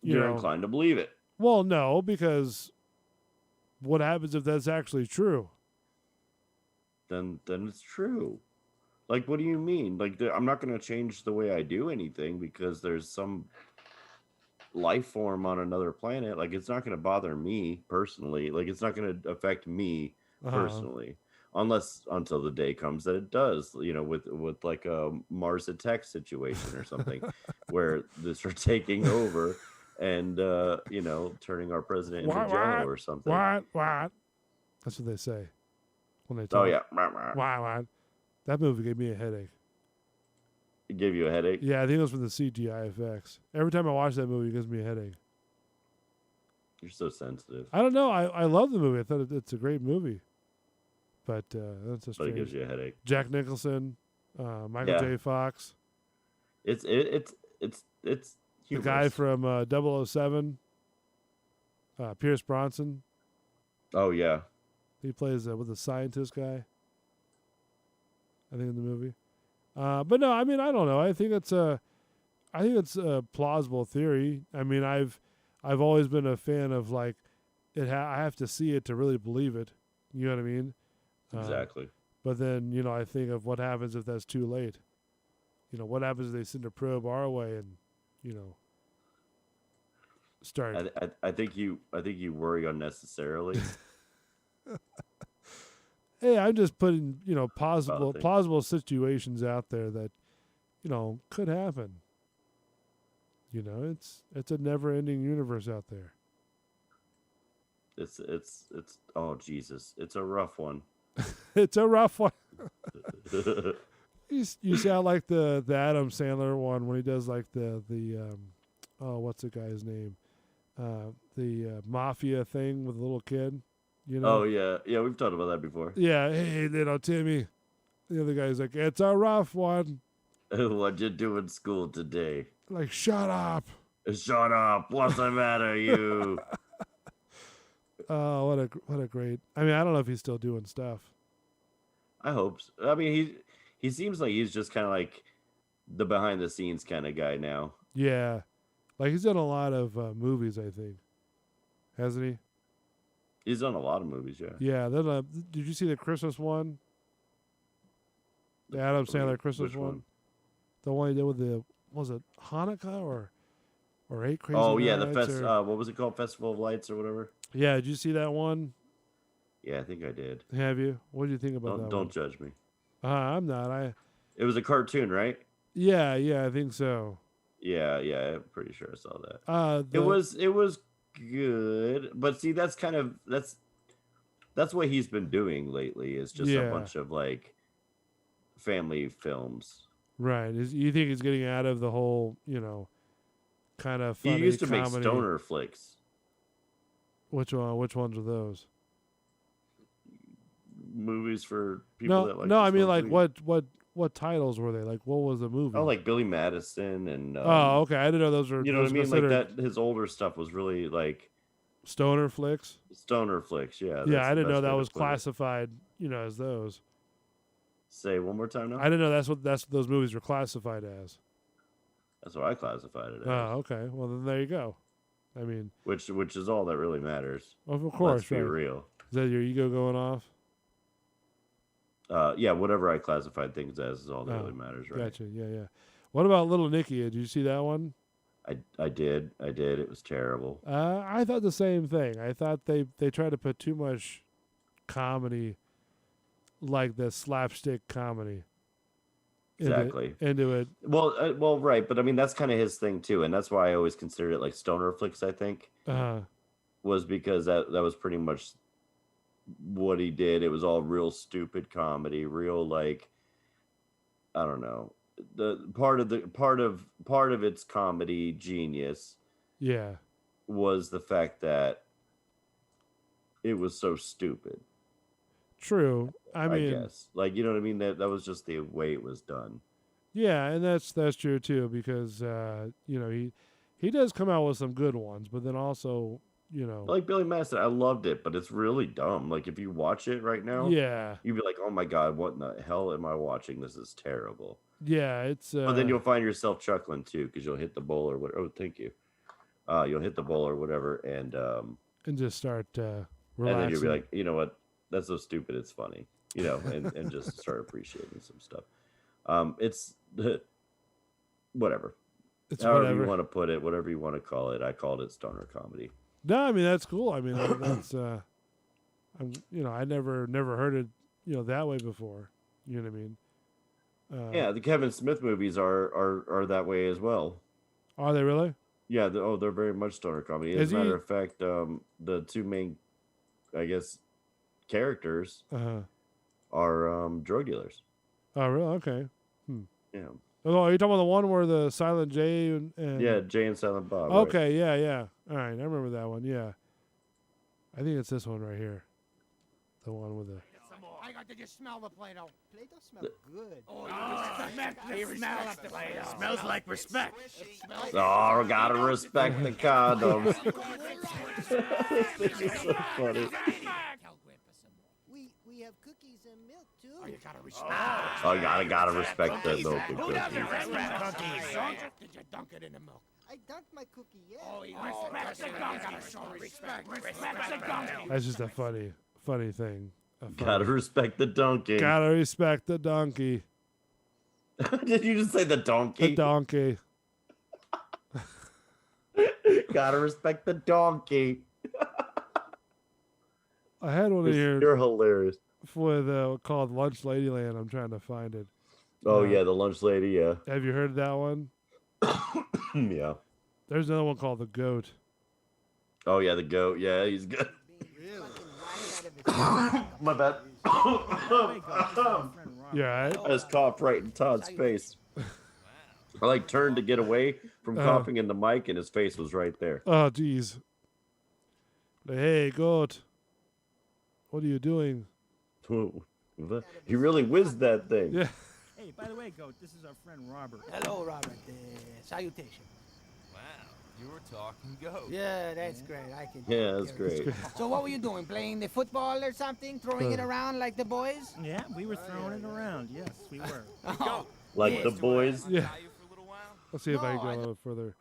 you're inclined to believe it. Well, no, because what happens if that's actually true? Then it's true. Like, what do you mean? Like, I'm not going to change the way I do anything because there's some life form on another planet. Like, it's not going to bother me personally. Like, it's not going to affect me personally, until the day comes that it does. You know, with like a Mars Attack situation or something, where this are taking over and you know, turning our president into Jello or something. What? That's what they say when they talk. Oh yeah, What? That movie gave me a headache. it gave you a headache. Yeah, I think it was from the CGI effects. Every time I watch that movie, it gives me a headache. You're so sensitive. I don't know. I love the movie. I thought it's a great movie. But that's just But it gives you a headache. Jack Nicholson, Michael Yeah. J. Fox, It's the guy humorous. from 007, Pierce Bronson. Oh yeah. He plays with the scientist guy. I think in the movie. But no, I mean I don't know. I think it's a plausible theory. I mean I've always been a fan of like I have to see it to really believe it. You know what I mean? Exactly. But then, you know, I think of what happens if that's too late. You know, what happens if they send a probe our way and, you know, start. I think you worry unnecessarily. Hey, I'm just putting, you know, things. plausible situations out there that, you know, could happen. You know, it's a never-ending universe out there. It's oh Jesus, it's a rough one. It's a rough one. You sound like the Adam Sandler one when he does like the what's the guy's name? The mafia thing with the little kid. You know? Oh yeah, we've talked about that before. Yeah, hey, you know, Timmy. The other guy's like, it's a rough one. What'd you do in school today? Like, shut up. Shut up! What's the matter, you? Oh, what a great. I mean, I don't know if he's still doing stuff. I hope so. I mean, he seems like he's just kind of like the behind the scenes kind of guy now. Yeah, like he's done a lot of movies, I think, hasn't he? He's done a lot of movies, yeah. Yeah. Then did you see the Christmas one? The Adam Sandler Christmas Which one? The one he did with was it Hanukkah or Eight Crazy Oh yeah, the Nights what was it called? Festival of Lights or whatever. Yeah, did you see that one? Yeah, I think I did. Have you? What do you think about that? Don't judge me. I'm not. It was a cartoon, right? Yeah, I think so. Yeah, I'm pretty sure I saw that. It was good, but see, that's what he's been doing lately. Is just a bunch of like family films. Right. You think he's getting out of the whole, you know, kind of funny He used to comedy. make stoner flicks. Which one? Which ones are those? Movies for people that like. No, to I mean smoke like weed. what titles were they? Like what was the movie? Oh, like Billy Madison and. Oh, okay. I didn't know those were. You know what I mean? Like considered that. His older stuff was really like stoner flicks. stoner flicks. Yeah. Yeah, that's I the didn't know best that way was to put it. classified. You know, as those. Say it one more time now. I didn't know that's what those movies were classified as. That's what I classified it as. Oh, okay. Well, then there you go. I mean, Which is all that really matters. of course, Let's be right. real. Is that your ego going off? Yeah, whatever I classified things as is all that Oh, really matters, right? Gotcha. Yeah. What about Little Nicky? Did you see that one? I did. It was terrible. I thought the same thing. I thought they tried to put too much comedy, like the slapstick comedy, Exactly. into it. Well, right, but I mean that's kind of his thing too, and that's why I always considered it like stoner flicks. I think was because that was pretty much what he did. It was all real stupid comedy, real like I don't know. The part of its comedy genius Yeah. was the fact that it was so stupid. True. I mean, guess, like, you know what I mean. That was just the way it was done. yeah, and that's true too because you know he does come out with some good ones, but then also you know Like Billy Madison, I loved it, but it's really dumb. Like if you watch it right now, yeah you'd be like, "Oh my god, what in the hell am I watching? This is terrible." it's But then you'll find yourself chuckling too because you'll hit the bowl or whatever. Oh, thank you. You'll hit the bowl or whatever, and just start then relaxing. you'll be like, you know what? That's so stupid. It's funny, you know, and just start appreciating some stuff. It's whatever. It's However whatever. you want to put it, whatever you want to call it. I called it stoner comedy. No, I mean that's cool. I mean that's I'm I never heard it that way before. You know what I mean? Yeah, the Kevin Smith movies are that way as well. Are they really? Yeah, they're very much stoner comedy. As Is a matter he- of fact, the two main, I guess, characters are drug dealers. Oh, really? Okay. Yeah, Oh, are you talking about the one where the Silent J and yeah, Jay and Silent Bob. right. Okay, yeah. All right, I remember that one. Yeah, I think it's this one right here, the one with the. I got to just smell the Play-Doh. Play-Doh smells good. Oh, Smell of the Play-Doh. Smells like respect. Oh, gotta respect the condoms. This is so funny. We have cookies and milk too. Oh, you gotta respect. Oh, you gotta respect the milk and Who doesn't cookies. respect cookies? Did you dunk it in the milk? I dunked my cookie, yeah. Oh, you respect the gunk. Gotta show respect. Respect the gunk. That's just a funny thing. A funny- Gotta respect the donkey. Gotta respect the donkey. Did you just say the donkey? The donkey. Gotta respect the donkey. I had one in here You're hilarious. with called Lunch Ladyland. I'm trying to find it. Oh yeah, the lunch lady. Yeah, Have you heard of that one? yeah. There's another one called The Goat. Oh yeah, the goat. Yeah, he's good. My bad. Yeah, right? I just coughed right in Todd's face. I like turned to get away from coughing in the mic, and his face was right there. Oh, jeez. Hey, Goat. What are you doing? He really whizzed that thing. Yeah. Hey, by the way, Goat, this is our friend Robert. Hello, Robert. Salutation. Wow, you were talking goat. Yeah, that's great. I can. Yeah, that's great. So what were you doing? Playing the football or something? Throwing it around like the boys? Yeah, we were throwing it around. Yes, we were. Oh, Like the boys. Yeah. Let's see if I can go a little further.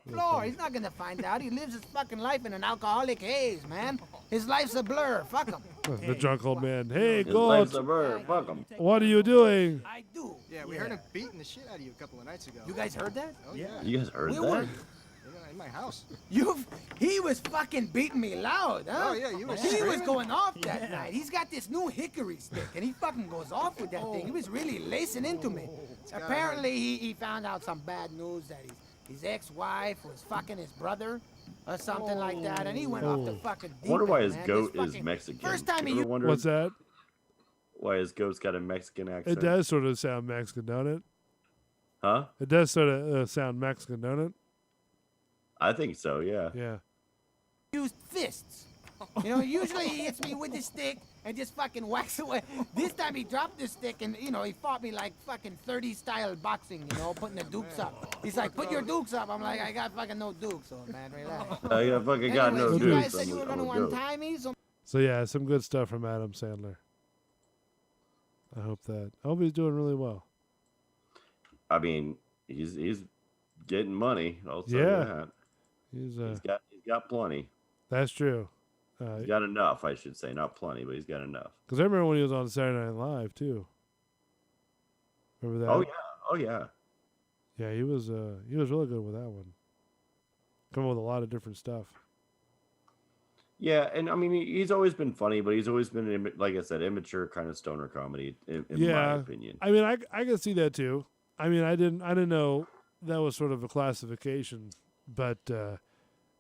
Floor, he's not gonna find out. He lives his fucking life in an alcoholic haze, man. His life's a blur. Fuck him. The drunk old man. Hey, His life's Goat. a bird. Fuck him. What are you doing? I do. Yeah, we heard him beating the shit out of you a couple of nights ago. You guys heard that? Oh yeah. You guys heard We that? were. Yeah, in my house. He was fucking beating me loud, huh? Oh, yeah, you were He was screaming? going off that night. He's got this new hickory stick, and he fucking goes off with that thing. He was really lacing into me. Apparently, he found out some bad news that his ex-wife was fucking his brother or something like that, and he went off the fucking deep I wonder why end, his man. goat This is fucking- Mexican. First time You he ever wondered What's that? why his goat's got a Mexican accent? It does sort of sound Mexican, don't it? Huh? It does sort of sound Mexican, don't it? I think so. Yeah. Yeah. used fists. You know, usually he hits me with the stick and just fucking whacks away. This time he dropped the stick and, he fought me like fucking 30 style boxing, putting the dukes up. He's like, put your dukes up. I'm like, I got fucking no dukes, so man, relax. I fucking got no Anyways, you guys dukes. said you were I'm gonna a goat. untie me, so So yeah, some good stuff from Adam Sandler. I hope he's doing really well. I mean, he's getting money. I'll say Yeah. that. He's got plenty. That's true. He's got enough, I should say, not plenty, but he's got enough. Because I remember when he was on Saturday Night Live too. Remember that? Oh yeah, oh yeah. Yeah, he was really good with that one. Coming with a lot of different stuff. Yeah, and I mean, he's always been funny, but he's always been, like I said, immature kind of stoner comedy, in my opinion. I mean, I can see that too. I mean, I didn't know that was sort of a classification, but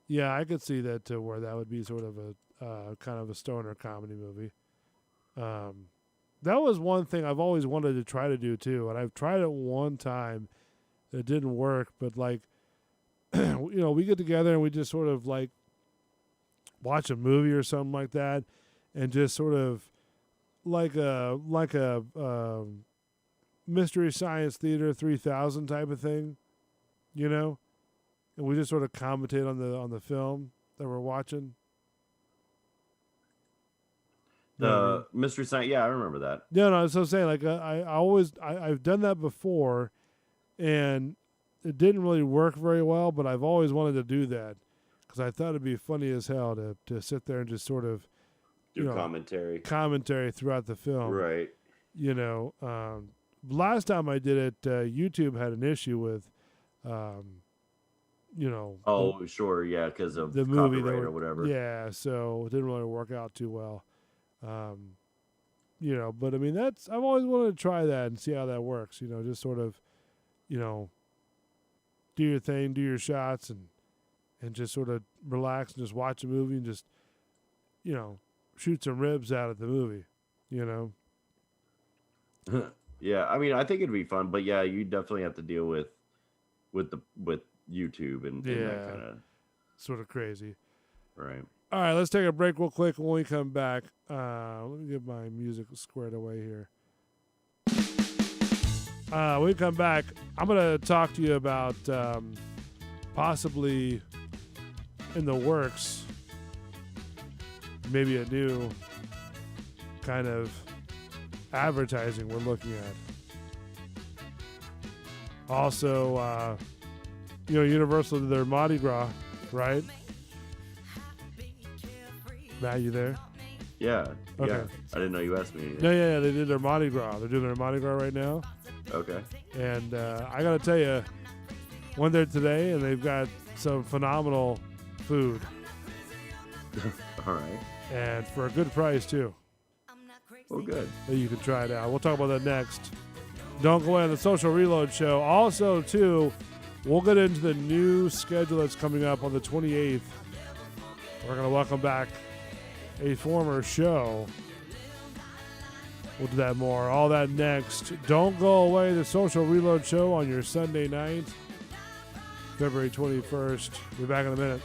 yeah, I could see that to where that would be sort of a kind of a stoner comedy movie. That was one thing I've always wanted to try to do too, and I've tried it one time. It didn't work, but like, we get together and we just sort of like watch a movie or something like that, and just sort of like a Mystery Science Theater 3000 type of thing, and we just sort of commentate on the film that we're watching. The Mystery Science, yeah, I remember that. No, so I'm saying like I've done that before, and it didn't really work very well. But I've always wanted to do that because I thought it'd be funny as hell to sit there and just sort of Do commentary throughout the film, right? last time I did it, YouTube had an issue with, you know. Oh, sure, yeah, because of the movie copyright or whatever. Yeah, so it didn't really work out too well. You know, but I mean, I've always wanted to try that and see how that works. You know, just sort of, you know, do your thing, do your shots, and just sort of relax and just watch a movie and just, you know, shoot some ribs out of the movie. You know. Yeah, I mean, I think it'd be fun, but yeah, you definitely have to deal with YouTube and that kind of sort of crazy. Right. All right, let's take a break real quick. When we come back, let me get my music squared away here. When we come back, I'm going to talk to you about possibly in the works, maybe a new kind of advertising we're looking at. Also, you know, Universal did their Mardi Gras, right? Matt, you there? Yeah. Okay. Yeah. I didn't know you asked me. No, yeah, they did their Mardi Gras. They're doing their Mardi Gras right now. Okay. And I got to tell you, went there today, and they've got some phenomenal food. All right. And for a good price, too. Oh, good. That you can try it out. We'll talk about that next. Don't go away on the Social Reload Show. Also, too, we'll get into the new schedule that's coming up on the 28th. We're going to welcome back a former show. We'll do that more. All that next. Don't go away. The Social Reload Show on your Sunday night, February 21st. Be back in a minute.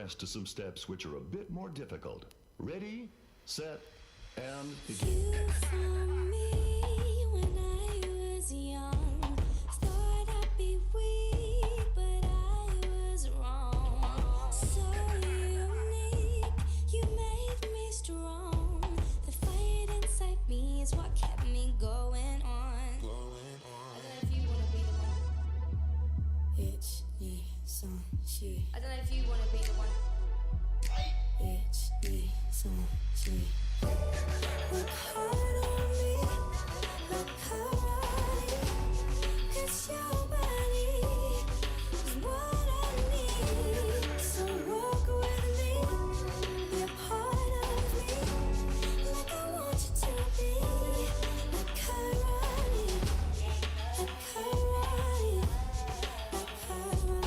progress to some steps which are a bit more difficult. Ready, set, and begin. You found me when I was young. Thought I'd be weak, but I was wrong. So unique, you made me strong. The fight inside me is what kept me going on. I don't know if you wanna be the one. It's me, some shit. I don't know if you wanna be the one. It's me, some shit. Work hard on me, like karate. 'Cause your body is what I need. So walk with me, be a part of me, like I want you to be. Like karate, like karate, like karate.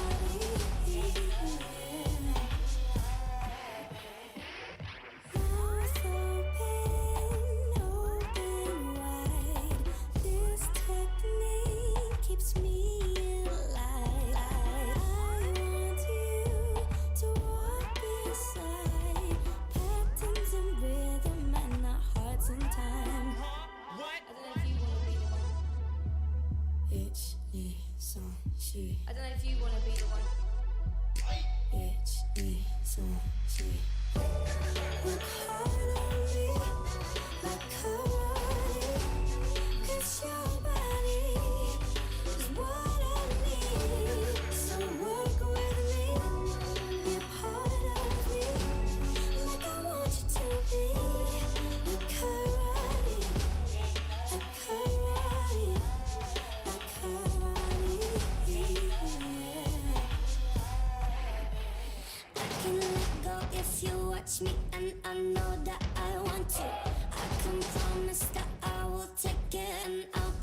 Mouth open wide. This technique keeps me alive. I want you to walk beside patterns and rhythm and our hearts in time. What? I don't know if you wanna be the one. It's me, some shit. I don't know if you wanna be the one. It's me, some shit. Work hard on me, like karate. 'Cause your body is what I need. So work with me, be a part of me, like I want you to be. Like karate, like karate, like karate. I can let go if you watch me, and I know that I want to. I can promise that I will take it and I'll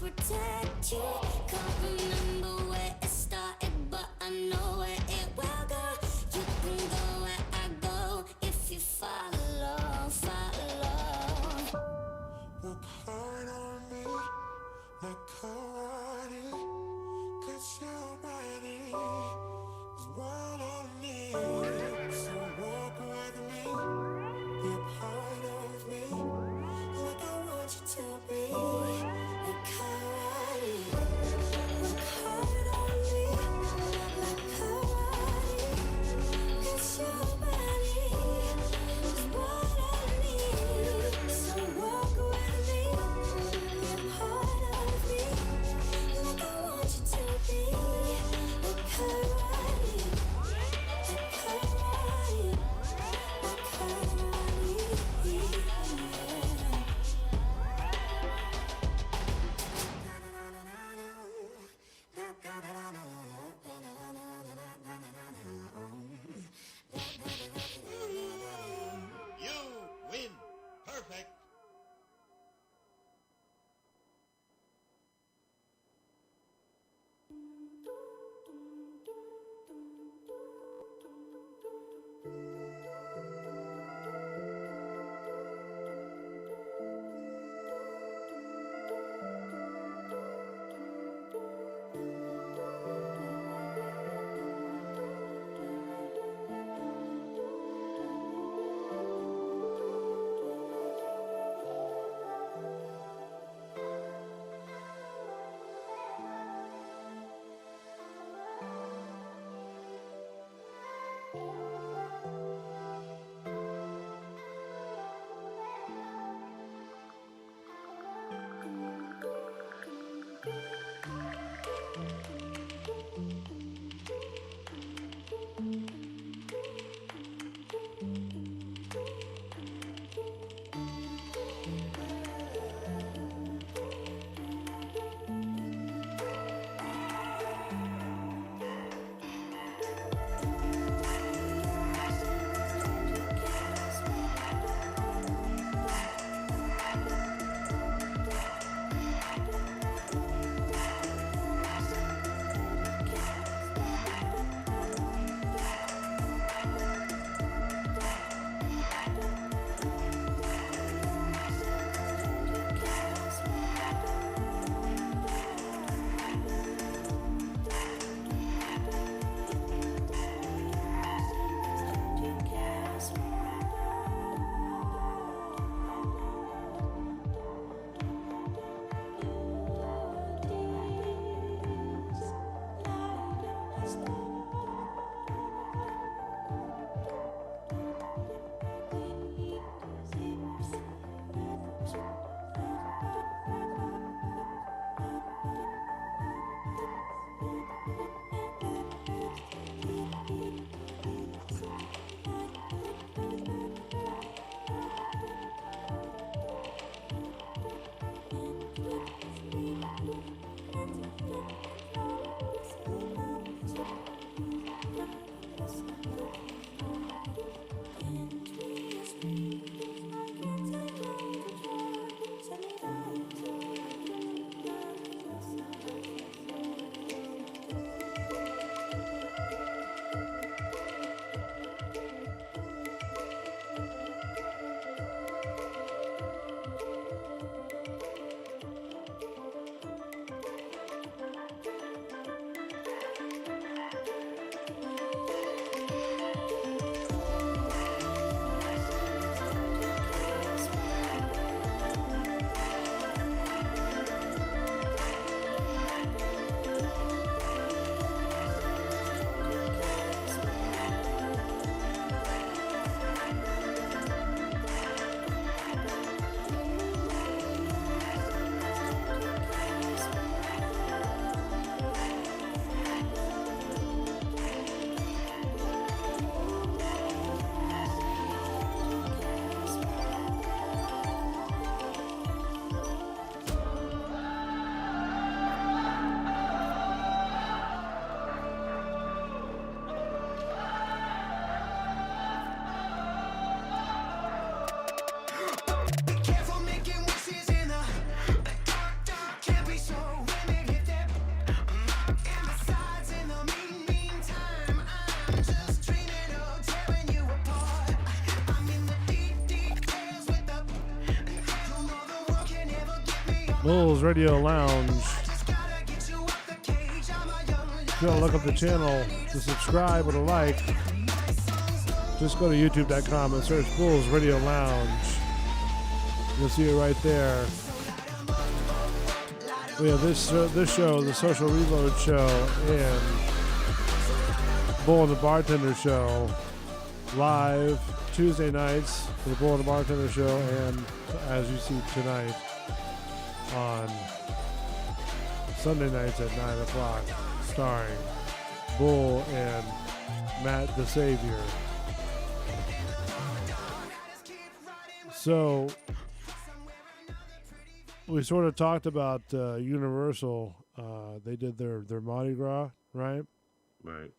Bulls Radio Lounge. If you want to look up the channel to subscribe or to like, just go to youtube.com and search Bulls Radio Lounge. You'll see it right there. We have this show, the Social Reload Show, and Bull and the Bartender Show, live Tuesday nights for the Bull and the Bartender Show, and as you see tonight on Sunday nights at 9 o'clock, starring Bull and Matt the Savior. So we sort of talked about Universal. They did their Mardi Gras, right? Right.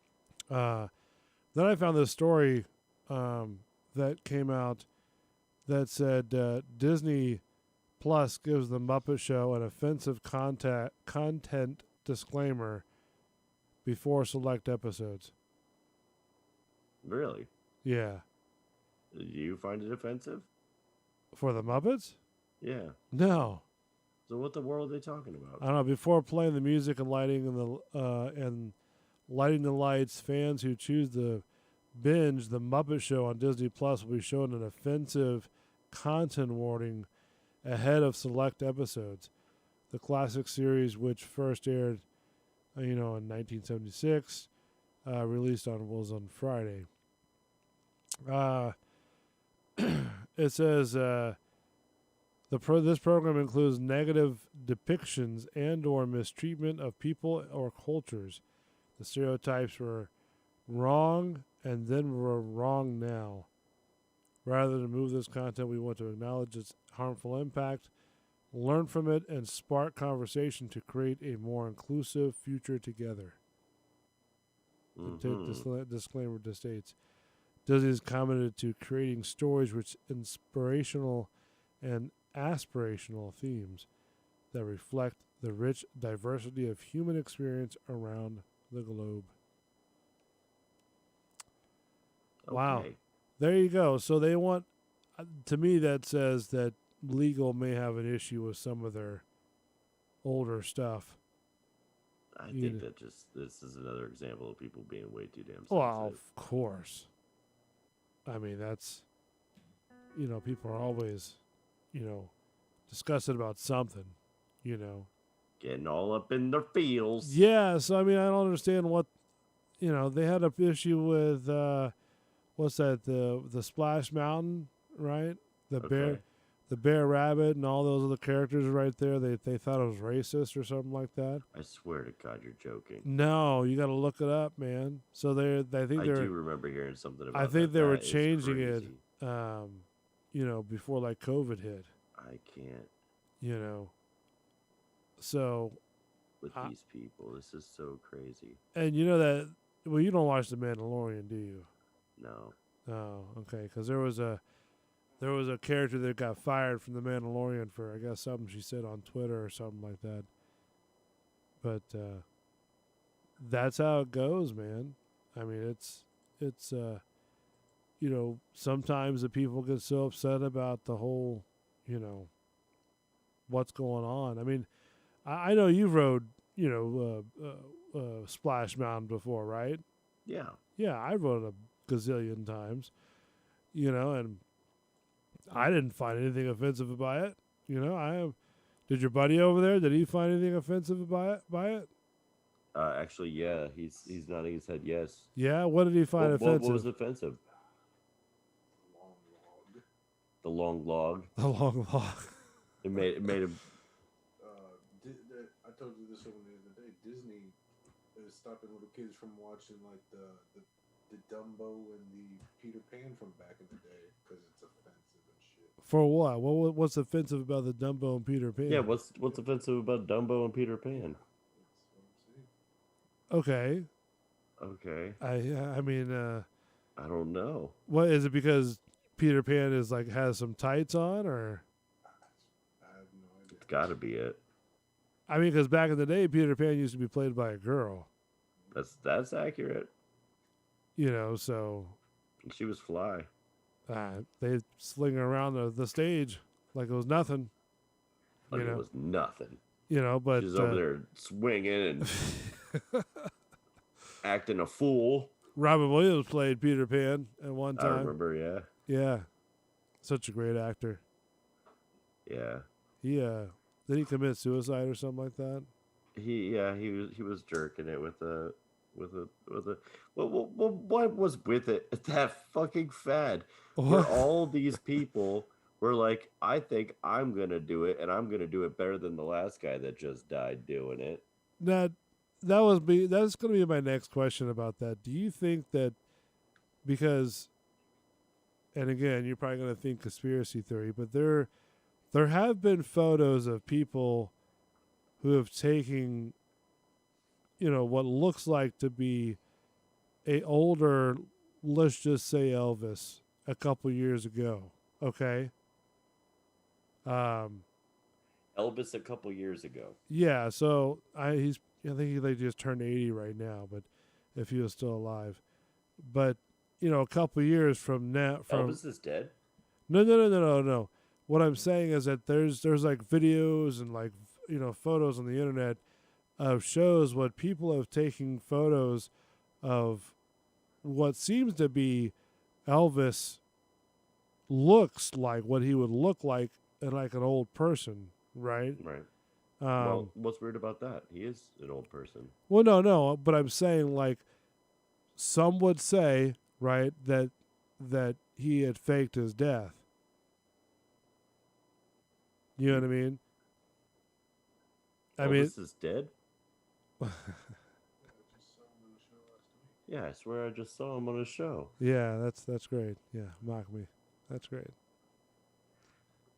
Then I found this story that came out that said Disney Plus gives the Muppet Show an offensive content disclaimer before select episodes. Really? Yeah. Do you find it offensive? For the Muppets? Yeah. No. So what the world are they talking about? I don't know. Before playing the music and lighting and lighting the lights, fans who choose to binge the Muppet Show on Disney Plus will be shown an offensive content warning ahead of select episodes. The classic series, which first aired, in 1976, released was on Friday. It says this program includes negative depictions and/or mistreatment of people or cultures. The stereotypes were wrong and then were wrong now. Rather than remove this content, we want to acknowledge its harmful impact, learn from it, and spark conversation to create a more inclusive future together. The disclaimer states, Disney is committed to creating stories with inspirational and aspirational themes that reflect the rich diversity of human experience around the globe. Okay. Wow. There you go. So they want, to me, that says that legal may have an issue with some of their older stuff. I think that this is another example of people being way too damn sensitive. Well, of course. I mean, that's, people are always, discussing about something, Getting all up in their feels. Yeah, so, I mean, I don't understand what, they had an issue with, what's that, the Splash Mountain, right? The Bear Rabbit and all those other characters right there. They thought it was racist or something like that. I swear to God, you're joking. No, you got to look it up, man. So I do remember hearing something about. I think they that. were That is changing it, crazy. before like COVID hit. I can't. So. With these people, this is so crazy. And you know that. Well, you don't watch The Mandalorian, do you? No. Oh, okay. Because there was a character that got fired from The Mandalorian for, I guess, something she said on Twitter or something like that. But that's how it goes, man. I mean, it's sometimes the people get so upset about the whole, what's going on. I mean, I know you've rode, Splash Mountain before, right? Yeah. Yeah, I rode it a gazillion times, and I didn't find anything offensive about it. Did your buddy over there? Did he find anything offensive by it? Actually, yeah. He's nodding his head. Yes. Yeah. What did he find offensive? What was offensive? The long log. The long log. It made him. I told you this one the other day. Disney is stopping little kids from watching like the Dumbo and the Peter Pan from back in the day because it's offensive and shit. For what? What's offensive about the Dumbo and Peter Pan? Yeah, what's offensive about Dumbo and Peter Pan? Okay. Okay. I mean. I don't know. What is it? Because Peter Pan is has some tights on, or? I have no idea. It's got to be it. I mean, because back in the day, Peter Pan used to be played by a girl. That's accurate. So. She was fly. They sling her around the stage like it was nothing. Like you know, it was nothing. but She's over there swinging and acting a fool. Robin Williams played Peter Pan at one time. I remember, yeah. Yeah, such a great actor. Yeah. Did he commit suicide or something like that? He was jerking it with a what was with it? That fucking fad where all these people were like, I think I'm gonna do it, and I'm gonna do it better than the last guy that just died doing it. That's going to be my next question about that. Do you think that because, and again, you're probably going to think conspiracy theory, but there have been photos of people who have taken, what looks like to be a older, let's just say Elvis, a couple years ago. Okay. Elvis a couple years ago. Yeah, so I think he just turned 80 right now, but if he was still alive. But, a couple years from now Elvis is dead? No. What I'm saying is that there's like videos and like photos on the internet of shows what people have taken photos of what seems to be Elvis looks like what he would look like like an old person, right? Right. Well, what's weird about that? He is an old person. Well, no, but I'm saying like some would say, right, that he had faked his death. You know what I mean? Elvis is dead? Yeah, I swear I just saw him on a show. Yeah, that's great. Yeah, mock me. That's great.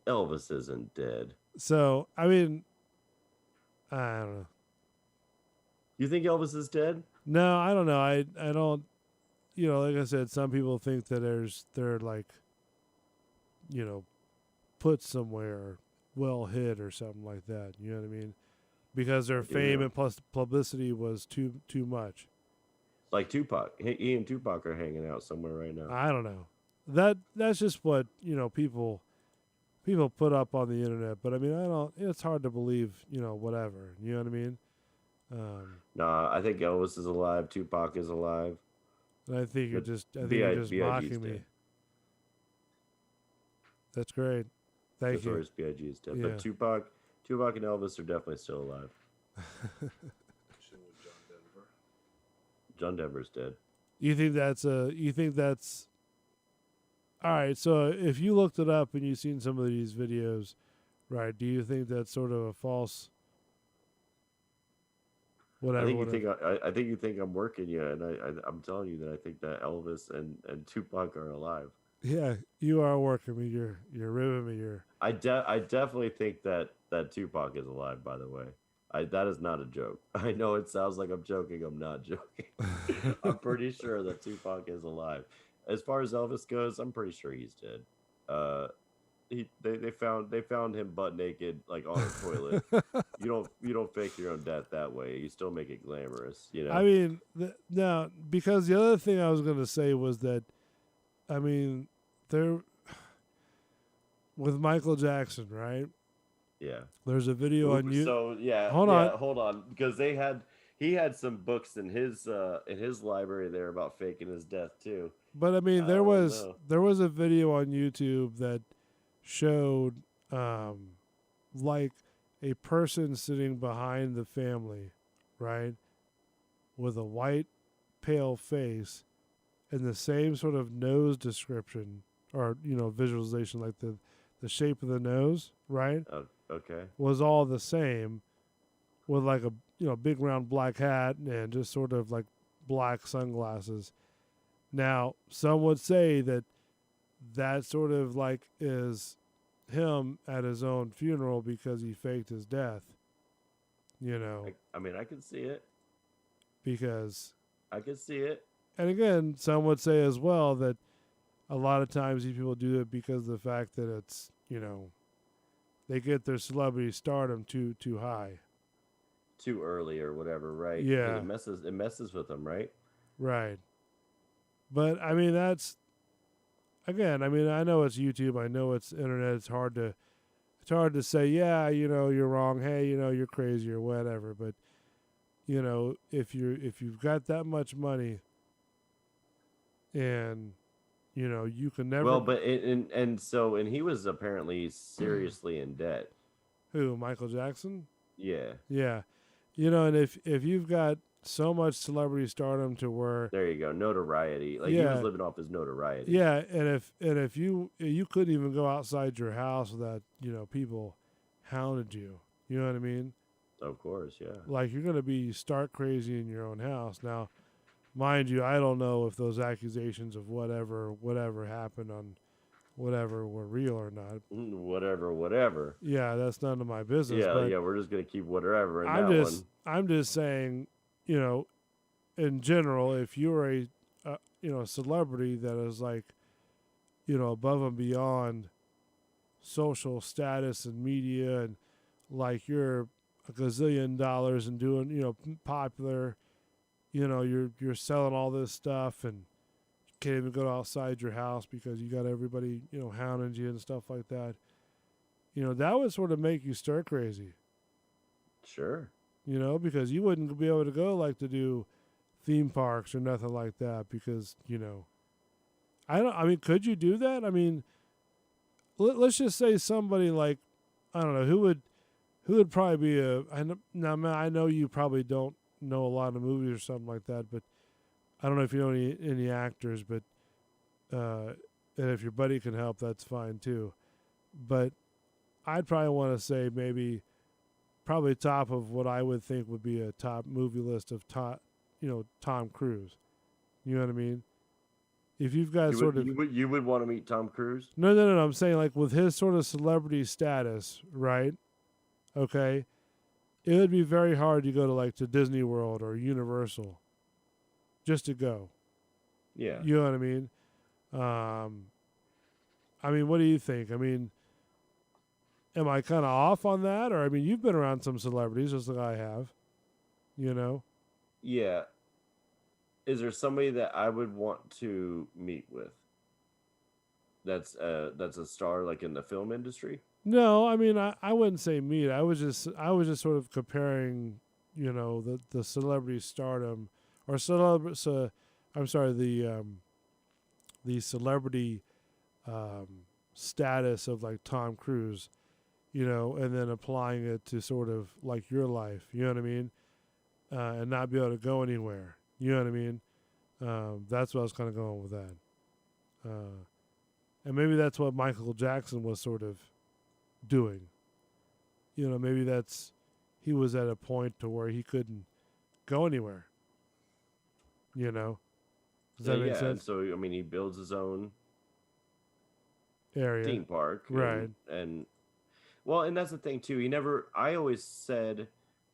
Elvis isn't dead. So, I mean, I don't know. You think Elvis is dead? No, I don't know. I don't. Like I said, some people think that they're like, put somewhere, well hid or something like that. You know what I mean? Because their fame and plus publicity was too much. Like Tupac. He and Tupac are hanging out somewhere right now. I don't know. That's just what people put up on the internet. But I mean, I don't. It's hard to believe. Whatever. You know what I mean? Nah, I think Elvis is alive. Tupac is alive. And I think you're But just B.I.G.'s mocking me. dead. That's great. Thank you. Notorious B.I.G. is dead. Yeah. But Tupac and Elvis are definitely still alive. John Denver's dead. You think that's all right? So if you looked it up and you've seen some of these videos, right? Do you think that's sort of a false? Whatever. I think you think I'm working you, and I'm telling you that I think that Elvis and Tupac are alive. Yeah, you are working me. You're ribbing me. I definitely think that Tupac is alive. By the way, that is not a joke. I know it sounds like I'm joking. I'm not joking. I'm pretty sure that Tupac is alive. As far as Elvis goes, I'm pretty sure he's dead. They found him butt naked, like on a toilet. You don't fake your own death that way. You still make it glamorous, I mean, now because the other thing I was going to say was that, I mean, there with Michael Jackson, right? Yeah. There's a video on you. So yeah, hold on, because he had some books in his library there about faking his death too. But I mean, there was a video on YouTube that showed like a person sitting behind the family, right, with a white pale face and the same sort of nose description or visualization, like the shape of the nose, right? Okay. Was all the same, with like a big round black hat and just sort of like black sunglasses. Now, some would say that sort of like is him at his own funeral because he faked his death. I mean, I can see it. Because I can see it. And again, some would say as well that a lot of times these people do it because of the fact that it's, they get their celebrity stardom too high. Too early or whatever, right? Yeah. It messes with them, right? Right. But I mean, again, I know it's YouTube. I know it's internet. It's hard to it's hard to say, yeah, you're wrong. Hey, you're crazy or whatever. But if you've got that much money, and you can never. Well, but and he was apparently seriously in debt. Who, Michael Jackson? Yeah. Yeah, and if you've got so much celebrity stardom to where There you go, notoriety. Like he was living off his notoriety. Yeah, and if you couldn't even go outside your house without people hounded you. You know what I mean? Of course, yeah. Like you're gonna be stark crazy in your own house. Now, mind you, I don't know if those accusations of whatever happened on whatever were real or not. Whatever. Yeah, that's none of my business. Yeah, but yeah, we're just gonna keep whatever in that one. I'm just saying, in general, if you're a celebrity that is like, above and beyond social status and media, and like you're a gazillion dollars and doing, popular, you're selling all this stuff and you can't even go outside your house because you got everybody, hounding you and stuff like that. That would sort of make you stir crazy. Sure. Because you wouldn't be able to go like to do theme parks or nothing like that because, could you do that? I mean, let's just say somebody like, I don't know, who would probably be I know you probably don't know a lot of movies or something like that, but I don't know if you know any actors, but, and if your buddy can help, that's fine too. But I'd probably want to say probably top of what I would think would be a top movie list of Tom Cruise. You know what I mean? If you've got you would want to meet Tom Cruise? No. I'm saying like with his sort of celebrity status, right? Okay, it would be very hard to go to Disney World or Universal, just to go. Yeah. You know what I mean? What do you think? I mean, am I kind of off on that? Or, you've been around some celebrities, just like I have, Yeah. Is there somebody that I would want to meet with? That's a star like in the film industry? No, I wouldn't say meet. I was just sort of comparing, the celebrity stardom or the celebrity status of like Tom Cruise, and then applying it to sort of like your life, you know what I mean? And not be able to go anywhere, you know what I mean? That's what I was kind of going with that. And maybe that's what Michael Jackson was sort of doing. Maybe he was at a point to where he couldn't go anywhere. Does that make sense? So, he builds his own area, theme park. Right. And that's the thing too. I always said,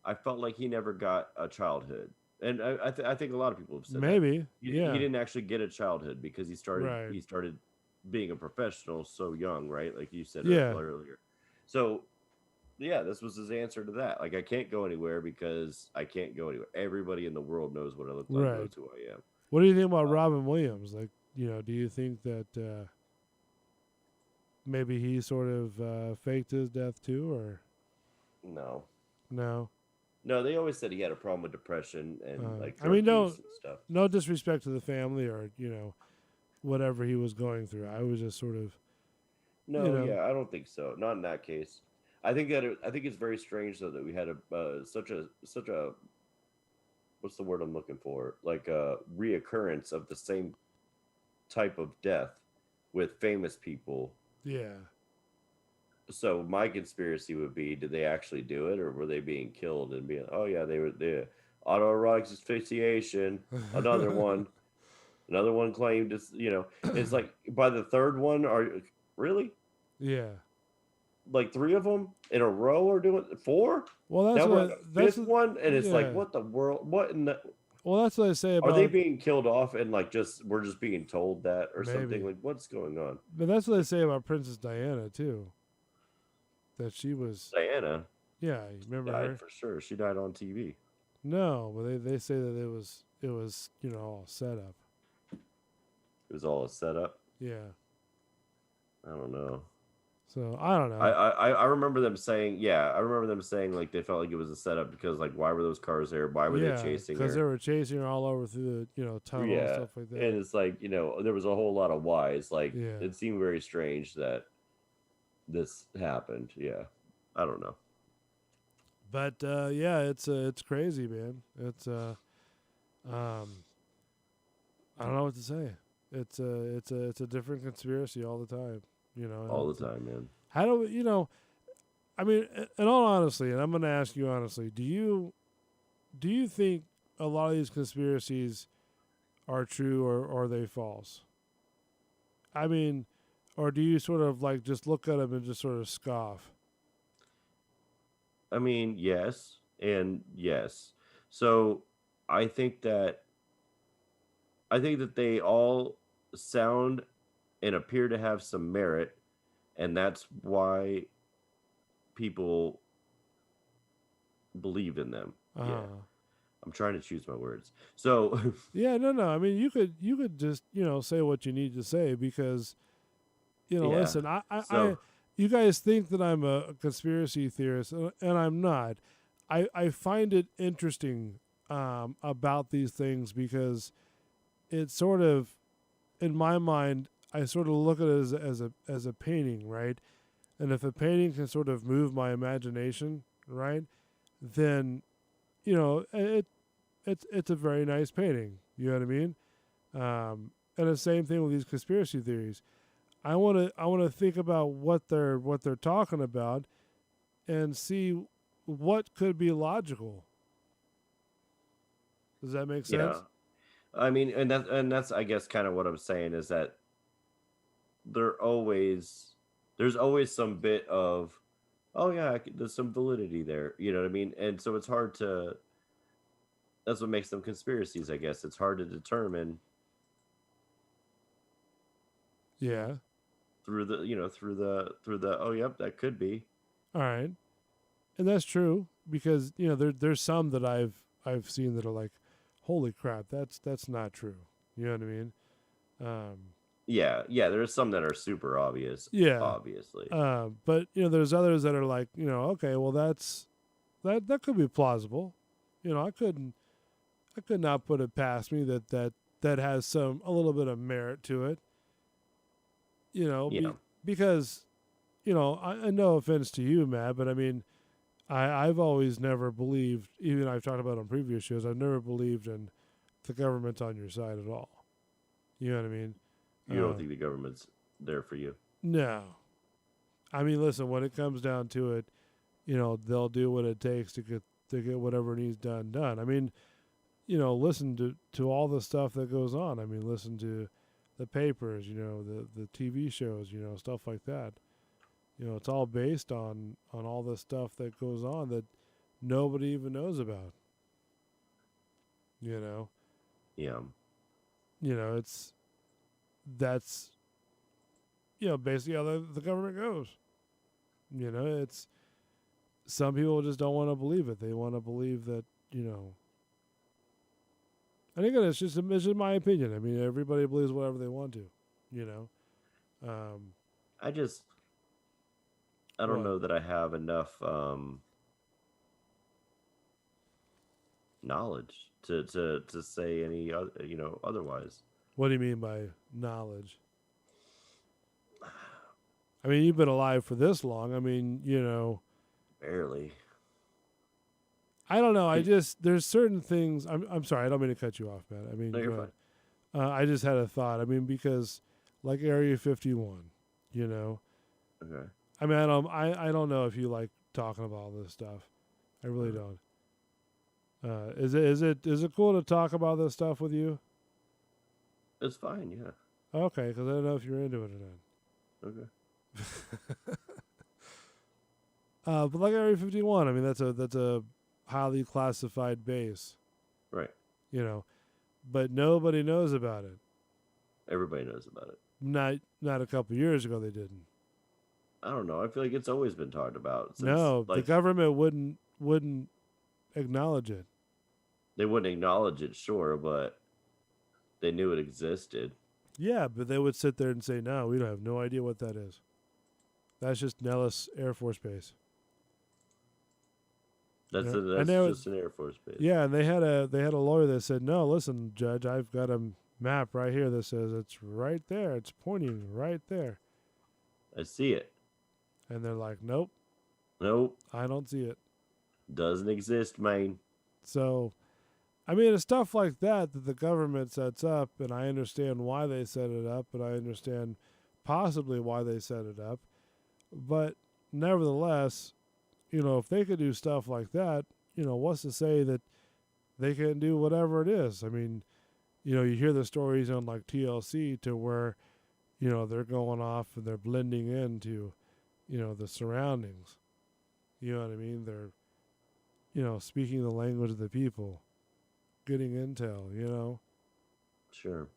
I felt like he never got a childhood. And I think a lot of people have said maybe, that. He didn't actually get a childhood because he started being a professional so young, right? Like you said earlier. So, yeah, this was his answer to that. Like, I can't go anywhere because I can't go anywhere. Everybody in the world knows what I look like, knows who I am. What do you think about Robin Williams? Like, do you think that maybe he sort of faked his death too, or? No. No, they always said he had a problem with depression and no stuff. No disrespect to the family or whatever he was going through. I was just sort of. I don't think so. Not in that case. I think it's very strange though that we had such a what's the word I'm looking for? Like a reoccurrence of the same type of death with famous people. Yeah. So my conspiracy would be: did they actually do it, or were they being killed and being? Oh yeah, they were there. Autoerotic asphyxiation. Another one claimed it's. It's like by the third one, really? Yeah. Like 3 of them in a row are doing 4. Well, that's fifth one, and it's like, what the world? What in the? Well, that's what I say about. Are they being killed off and like we're just being told that or Maybe. something? Like, what's going on? But that's what they say about Princess Diana too. That she was Diana. Yeah, you remember died her? For sure. She died on TV. No, but they say that it was all set up. It was all a setup. Yeah. I don't know. So I don't know. I remember them saying, I remember them saying like they felt like it was a setup because like why were those cars there? Why were they chasing her? Because they were chasing her all over through the tunnel and stuff like that. And it's like there was a whole lot of whys. Like Yeah. it seemed very strange that this happened. Yeah, I don't know. But it's crazy, man. It's I don't know what to say. It's a different conspiracy all the time. All the time, man. How do we, I mean, in all honesty, and I'm going to ask you honestly, do you think a lot of these conspiracies are true or are they false? I mean, or do you sort of like just look at them and just sort of scoff? I mean, yes and yes. So I think that they all sound and appear to have some merit, and that's why people believe in them. Yeah. I'm trying to choose my words. So yeah, no. I mean, you could just say what you need to say because listen, you guys think that I'm a conspiracy theorist, and I'm not. I find it interesting about these things because it's sort of, in my mind, I sort of look at it as a painting, right? And if a painting can sort of move my imagination, right, then it's a very nice painting. You know what I mean? And the same thing with these conspiracy theories. I want to think about what they're talking about and see what could be logical. Does that make sense? Yeah. I mean, and that's I guess kind of what I'm saying is that there's always some bit of, oh yeah, there's some validity there. You know what I mean? And so it's hard to. That's what makes them conspiracies, I guess. It's hard to determine. Yeah. Through the oh yep, that could be. All right, and that's true because there's some that I've seen that are like, holy crap, that's not true. You know what I mean? Yeah, there's some that are super obvious. Yeah, obviously. But there's others that are like, okay, well that could be plausible. I could not put it past me that has a little bit of merit to it. Because, I no offense to you, Matt, but I mean, I've always never believed, even I've talked about on previous shows, I've never believed in the government's on your side at all. You know what I mean? You don't think the government's there for you? No. I mean, listen, when it comes down to it, they'll do what it takes to get whatever needs done. I mean, listen to all the stuff that goes on. I mean, listen to the papers, the TV shows, stuff like that. It's all based on all the stuff that goes on that nobody even knows about. Yeah. That's basically how the government goes. It's some people just don't want to believe it. They want to believe that, and again, it's just my opinion. I mean, everybody believes whatever they want to, I don't know that I have enough knowledge to say any otherwise. What do you mean by knowledge? I mean, you've been alive for this long. I mean, barely. I don't know. There's certain things. I'm sorry. I don't mean to cut you off, man. I mean, no, you're fine. I just had a thought. I mean, because like Area 51, Okay. I mean, I don't know if you like talking about all this stuff. I really don't. Is it cool to talk about this stuff with you? It's fine. Yeah. Okay, because I don't know if you're into it or not. Okay. But like Area 51, I mean, that's a highly classified base. Right. But nobody knows about it. Everybody knows about it. Not a couple years ago they didn't. I don't know. I feel like it's always been talked about. No, the government wouldn't acknowledge it. They wouldn't acknowledge it, sure, but they knew it existed. Yeah, but they would sit there and say, "No, we don't have no idea what that is." That's just Nellis Air Force Base. That's Yeah. that's And they just an Air Force base. Yeah, and they had a lawyer that said, "No, listen, Judge, I've got a map right here that says it's right there. It's pointing right there." I see it. And they're like, "Nope, Nope, I don't see it." doesn't exist, man. So, I mean, it's stuff like that that the government sets up, and I understand why they set it up, and I understand possibly why they set it up. But nevertheless, you know, if they could do stuff like that, you know, what's to say that they can do whatever it is? I mean, you know, you hear the stories on like TLC to where, you know, they're going off and they're blending into, you know, the surroundings. You know what I mean? They're, you know, speaking the language of the people, getting intel, you know? Sure.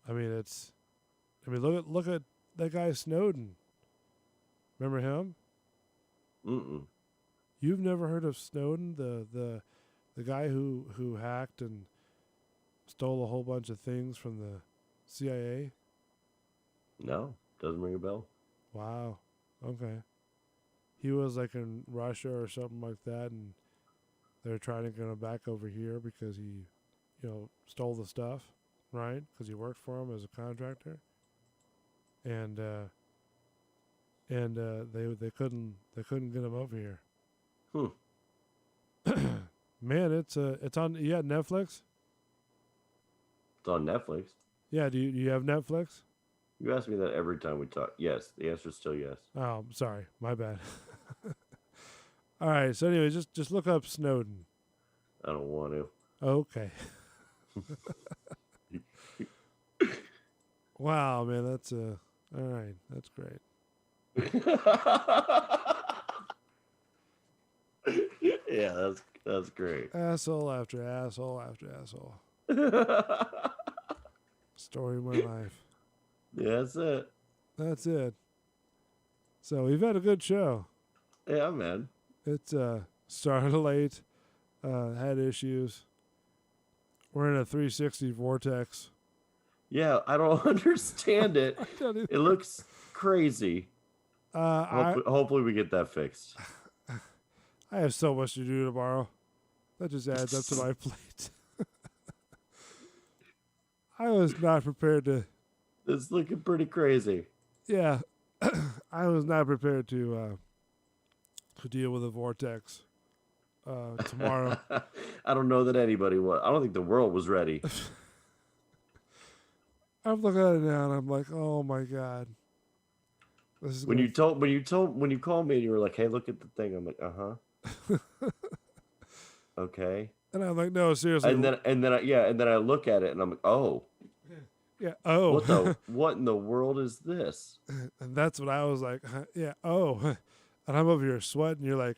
I mean, look at that guy Snowden. Remember him? Mm-mm. You've never heard of Snowden, the guy who hacked and stole a whole bunch of things from the CIA? No, doesn't ring a bell. Wow. Okay. He was like in Russia or something like that, and they're trying to get him back over here because he, you know, stole the stuff, right? Because he worked for him as a contractor, and they couldn't get him over here. Man, it's on. You got Netflix? It's on Netflix. Yeah. Do you have Netflix? You ask me that every time we talk. Yes, the answer is still yes. Oh, sorry, my bad. All right. So anyway, just look up Snowden. I don't want to. Okay. Wow, man, that's all right. That's great. Yeah, that's great. Asshole after asshole after asshole. Story of my life. Yeah, that's it. That's it. So we've had a good show. Yeah, man. It's started late, had issues. We're in a 360 vortex. Yeah, I don't understand it. It looks crazy. Hopefully we get that fixed. I have so much to do tomorrow. That just adds up to my plate. I was not prepared to. It's looking pretty crazy. Yeah, I was not prepared to deal with a vortex tomorrow. I don't know that anybody was. I don't think the world was ready. I'm looking at it now and I'm like, oh my god. This is When you called me and you were like, "Hey, look at the thing," I'm like, "Uh-huh." Okay. And I'm like, no, seriously. And then I look at it and I'm like, "Oh." Yeah. Oh. What in the world is this? And that's what I was like. Yeah. Oh. And I'm over here sweating. You're like,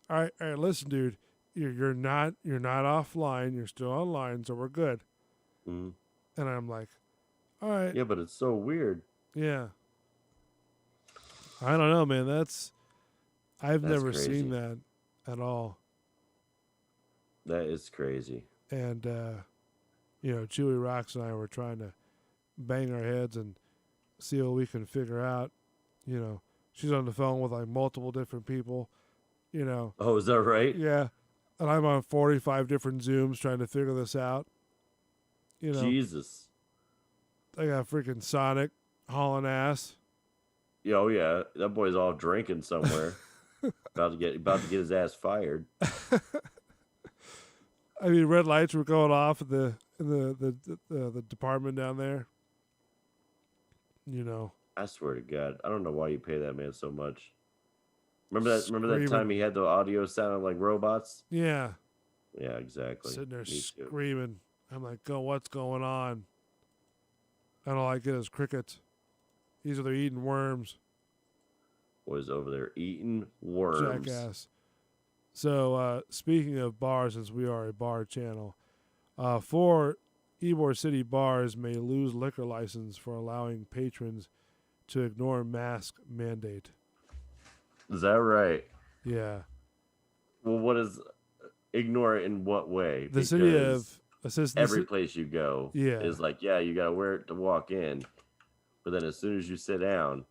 all right. Listen, dude. You're not offline. You're still online, so we're good. Mm. And I'm like, all right. Yeah, but it's so weird. Yeah. I don't know, man. I've never crazy. seen that at all. That is crazy. And you know, Chewy Rocks and I were trying to bang our heads and see what we can figure out. You know, she's on the phone with like multiple different people. You know. Oh, is that right? Yeah. And I'm on 45 different Zooms trying to figure this out. You know. Jesus. I got freaking Sonic hauling ass. Oh yeah, that boy's off drinking somewhere. about to get his ass fired. I mean, red lights were going off in the department down there. You know. I swear to God, I don't know why you pay that man so much. Remember that Screaming. time he had the audio sounding like robots? Yeah. Yeah, exactly. Sitting there Me too. screaming. I'm like, what's going on? And all I get is crickets. He's over there eating worms. Boys over there eating worms. Jackass. So, speaking of bars, since we are a bar channel, 4 Ybor City bars may lose liquor license for allowing patrons to ignore mask mandate. Is that right? Yeah. Well, what is ignore it in what way? The city Because of every place you go Yeah. is like, yeah, you gotta wear it to walk in, but then as soon as you sit down,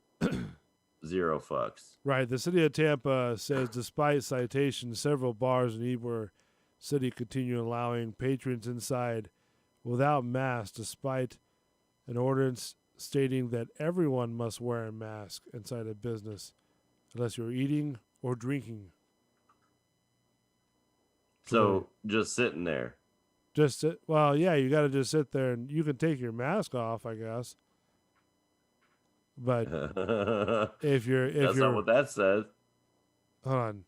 zero fucks. Right. The city of Tampa says despite citations, several bars in Ybor City continue allowing patrons inside without masks despite an ordinance stating that everyone must wear a mask inside a business unless you're eating or drinking. So just sitting there. Just sit, well, yeah, you got to just sit there and you can take your mask off, I guess. But if you're That's not what that says. hold on,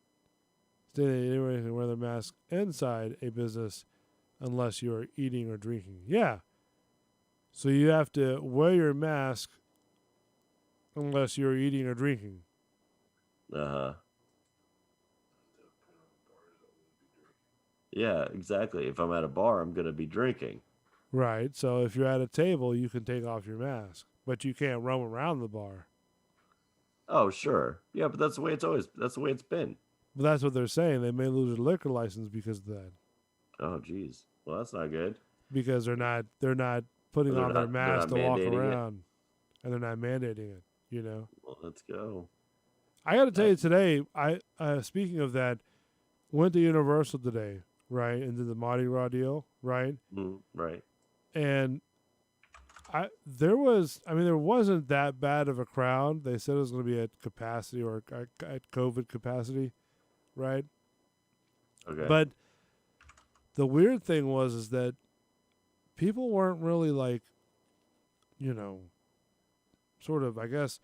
anyone can wear their mask inside a business unless you are eating or drinking. Yeah, so you have to wear your mask unless you're eating or drinking. Uh-huh. Yeah, exactly. If I'm at a bar, I'm going to be drinking. Right. So if you're at a table, you can take off your mask, but you can't roam around the bar. Oh, sure. Yeah, but that's the way it's been. But that's what they're saying. They may lose their liquor license because of that. Oh, geez. Well, that's not good. Because they're not putting They're on their not- they're mask not to walk mandating it. around, and they're not mandating it. You know. Well, let's go. I got to tell you today. I speaking of that, went to Universal today, right, and did the Mardi Gras deal, right, Right. and there wasn't that bad of a crowd. They said it was going to be at capacity or at COVID capacity, right? Okay. But the weird thing is that people weren't really like, sort of, I guess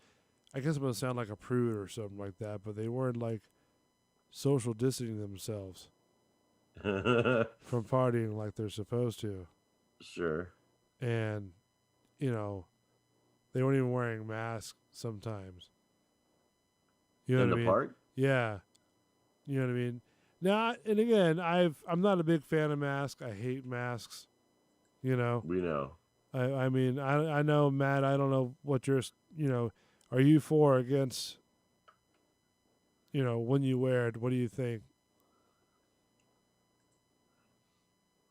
I'm going to sound like a prude or something like that, but they weren't like social distancing themselves from partying like they're supposed to. Sure. And, they weren't even wearing masks sometimes. You know In what I the mean? park? Yeah. You know what I mean? Now, and again, I'm not a big fan of masks. I hate masks. You know. We know. I mean, I know, Matt. I don't know what you're. Are you for or against? When you wear it, what do you think?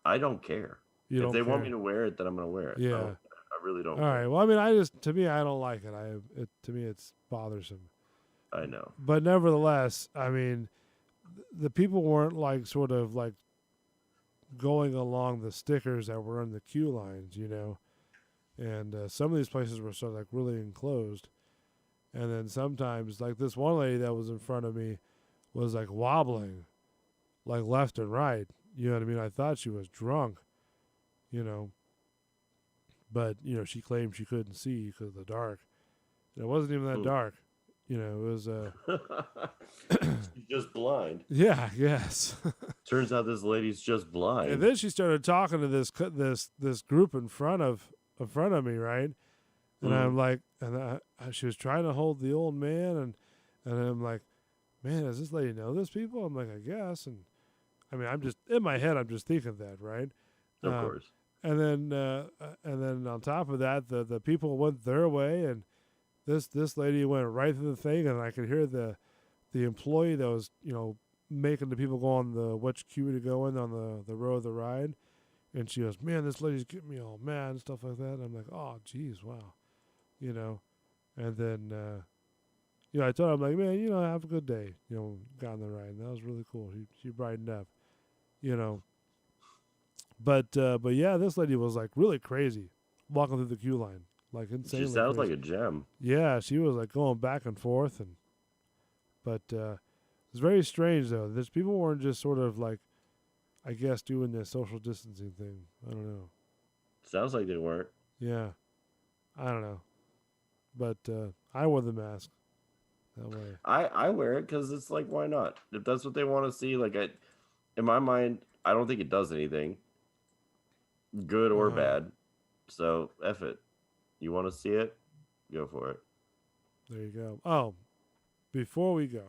I don't care. You if don't they want care? me to wear it, then I'm going to wear it. Yeah. I really don't. All right. Well, I mean, to me, I don't like it. To me, it's bothersome. I know. But nevertheless, I mean, the people weren't like sort of like going along the stickers that were on the queue lines, and some of these places were sort of like really enclosed. And then sometimes, like this one lady that was in front of me was like wobbling, like left and right. You know what I mean? I thought she was drunk, but she claimed she couldn't see because of the dark. And it wasn't even that Ooh. dark. It was She's just blind. Yeah, yes. Turns out this lady's just blind. And then she started talking to this group in front of me, right? And I'm like, she was trying to hold the old man, and I'm like, man, does this lady know those people? I'm like, I guess, and I mean, I'm just in my head, I'm just thinking that, right? Of course. And then on top of that, the people went their way, and this lady went right through the thing, and I could hear the employee that was making the people go on the which queue to go in on the row of the ride, and she goes, man, this lady's getting me all mad and stuff like that. And I'm like, oh geez, wow, and then I told her, I'm like, man, have a good day, got on the ride, and that was really cool. She brightened up, but yeah, this lady was like really crazy walking through the queue line. Like insanely. She sounds crazy. like a gem. Yeah, she was like going back and forth, but it's very strange though. There's people weren't just sort of like, I guess, doing the social distancing thing. I don't know. Sounds like they weren't. Yeah, I don't know, but I wore the mask that way. I wear it because it's like, why not? If that's what they want to see, like in my mind, I don't think it does anything, good or bad. So F it. You want to see it? Go for it. There you go. Oh, before we go,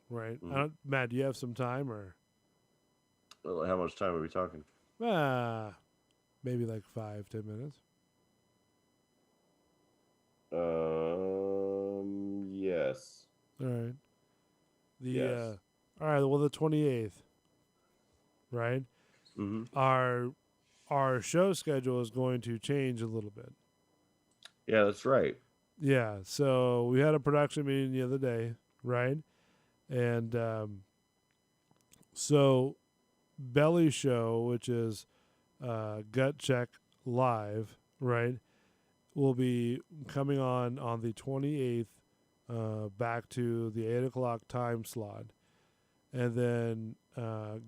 right? Matt, do you have some time or? Well, how much time are we talking? Maybe like 5-10 minutes. Yes. All right. Yes. All right. Well, the 28th, right? Mm-hmm. Our show schedule is going to change a little bit. Yeah, that's right. Yeah, so we had a production meeting the other day, right? And so Belly Show, which is Gut Check Live, right, will be coming on the 28th, back to the 8 o'clock time slot. And then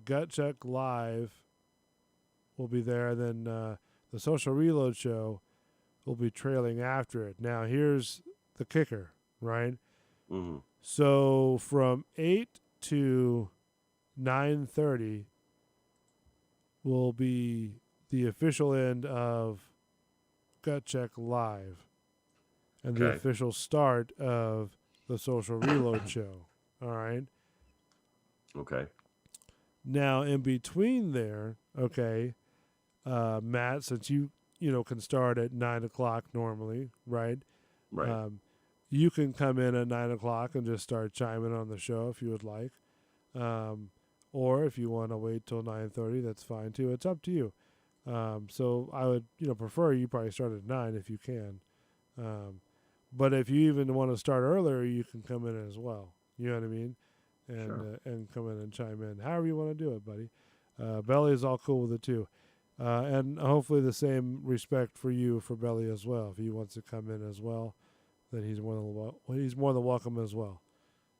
Gut Check Live will be there. Then the Social Reload Show will be trailing after it. Now, here's the kicker, right? Mm-hmm. So from 8 to 9:30 will be the official end of Gut Check Live and the Okay. official start of the Social Reload Show. All right. Okay. Now, in between there, okay, Matt, since you can start at 9 o'clock normally, right? Right. You can come in at 9 o'clock and just start chiming on the show if you would like. Or if you want to wait till 9:30, that's fine too. It's up to you. So I would, prefer you probably start at 9 if you can. But if you even want to start earlier, you can come in as well. You know what I mean? And Sure. And come in and chime in. However you want to do it, buddy. Belly is all cool with it too. And hopefully the same respect for you for Belly as well. If he wants to come in as well, then he's more than welcome as well.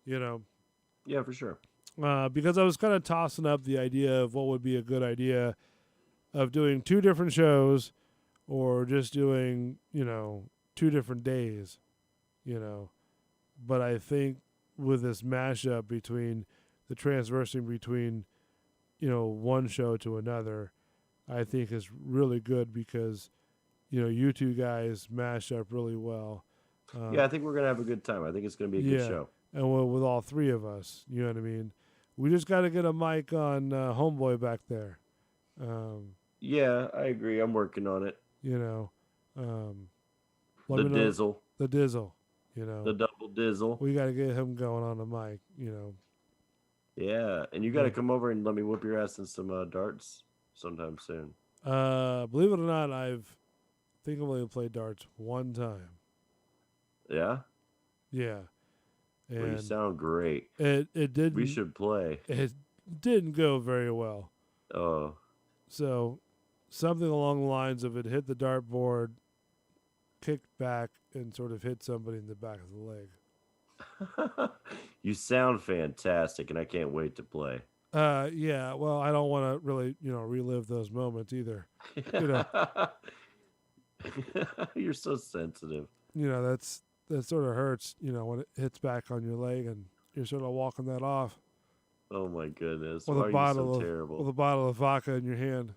Yeah, for sure. Because I was kind of tossing up the idea of what would be a good idea of doing 2 different shows or just doing, 2 different days, But I think with this mashup between the transversing between, one show to another, I think is really good because, you two guys mash up really well. Yeah, I think we're gonna have a good time. I think it's gonna be a good show. And with all 3 of us, you know what I mean? We just got to get a mic on Homeboy back there. Yeah, I agree. I'm working on it. Let The me know- Dizzle. The Dizzle, The double Dizzle. We got to get him going on the mic, Yeah, and you got to come over and let me whip your ass in some darts sometime soon. Believe it or not, I think I've only played darts one time. Yeah? Yeah. Well, you And sound great. it didn't. We should play. It didn't go very well. Oh. So something along the lines of it hit the dartboard, kicked back, and sort of hit somebody in the back of the leg. You sound fantastic, and I can't wait to play. Yeah. Well, I don't want to really, relive those moments either. You're so sensitive. That sort of hurts, when it hits back on your leg and you're sort of walking that off Oh my goodness. with Why a are you bottle so of terrible? with a bottle of vodka in your hand,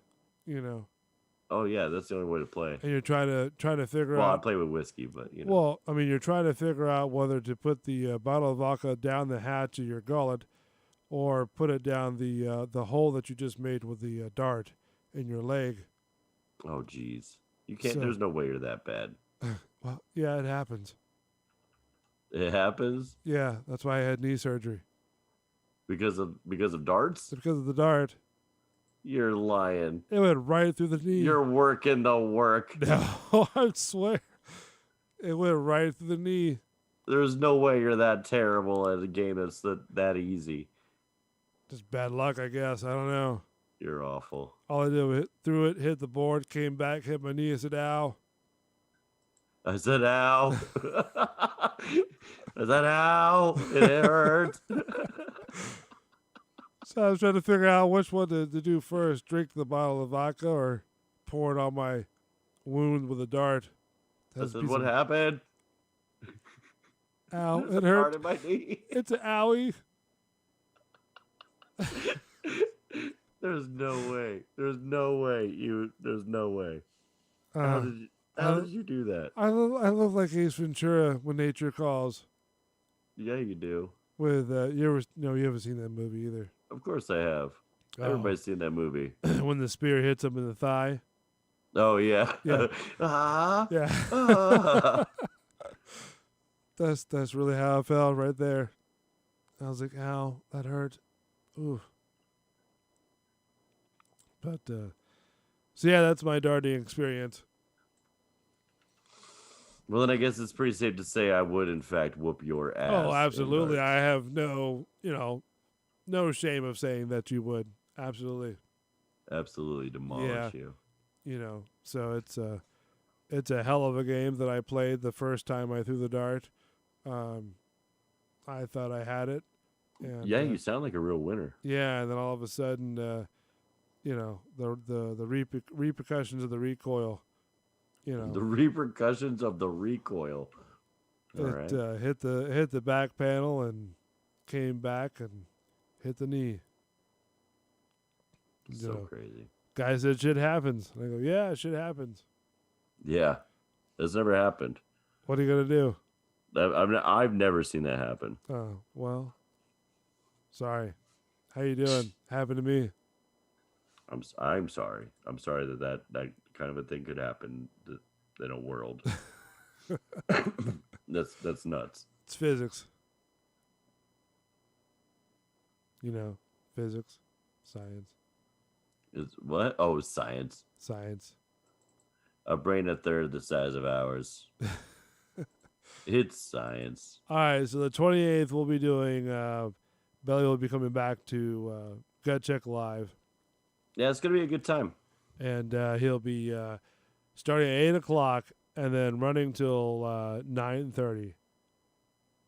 Oh yeah, that's the only way to play. and you're trying to figure Well, I out. play with whiskey, but Well, I mean, you're trying to figure out whether to put the bottle of vodka down the hatch of your gullet, or put it down the hole that you just made with the dart in your leg. Oh jeez. You can't So- there's no way you're that bad. Well, yeah, it happens. It happens Yeah, that's why I had knee surgery. because of darts? It's because of the dart. You're lying. It went right through the knee. You're working the work. No, I swear. It went right through the knee. There's no way you're that terrible at a game that's that easy. Just bad luck, I guess. I don't know. You're awful. All I did was threw it, hit the board, came back, hit my knee, and said, ow. I said, ow. I said, ow. It hurt. So I was trying to figure out which one to do first, drink the bottle of vodka or pour it on my wound with a dart. I said, what happened? Ow, There's it a hurt. dart in my knee. It's an owie. There's no way. There's no way. There's no way. How Uh, did you do that? I love like Ace Ventura when nature calls. Yeah, you do. With you haven't seen that movie either. Of course I have. Oh. Everybody's seen that movie. When the spear hits him in the thigh. Oh yeah. Yeah. Ah. Yeah. Ah. That's really how I felt right there. I was like, ow, that hurt. Ooh. But so yeah, that's my darting experience. Well, then I guess it's pretty safe to say I would, in fact, whoop your ass. Oh, in absolutely. darts. I have no shame of saying that you would. Absolutely. Absolutely demolish you. So it's a hell of a game that I played the first time I threw the dart. I thought I had it. And, Yeah, you sound like a real winner. Yeah, and then all of a sudden, the repercussions of the recoil. The repercussions of the recoil. All It right. hit the back panel and came back and hit the knee. So crazy. Guy said shit happens. And I go, yeah, shit happens. Yeah, that's never happened. What are you gonna do? I've never seen that happen. Oh, well. Sorry. How you doing? Happened to me. I'm sorry. I'm sorry that kind of a thing could happen in a world. That's nuts. It's physics. Physics, science. It's what? Oh, science. Science. A brain a third the size of ours. It's science. All right, so the 28th we'll be doing. Belly will be coming back to Gut Check Live. Yeah, it's gonna be a good time. And he'll be starting at 8 o'clock and then running till 9:30,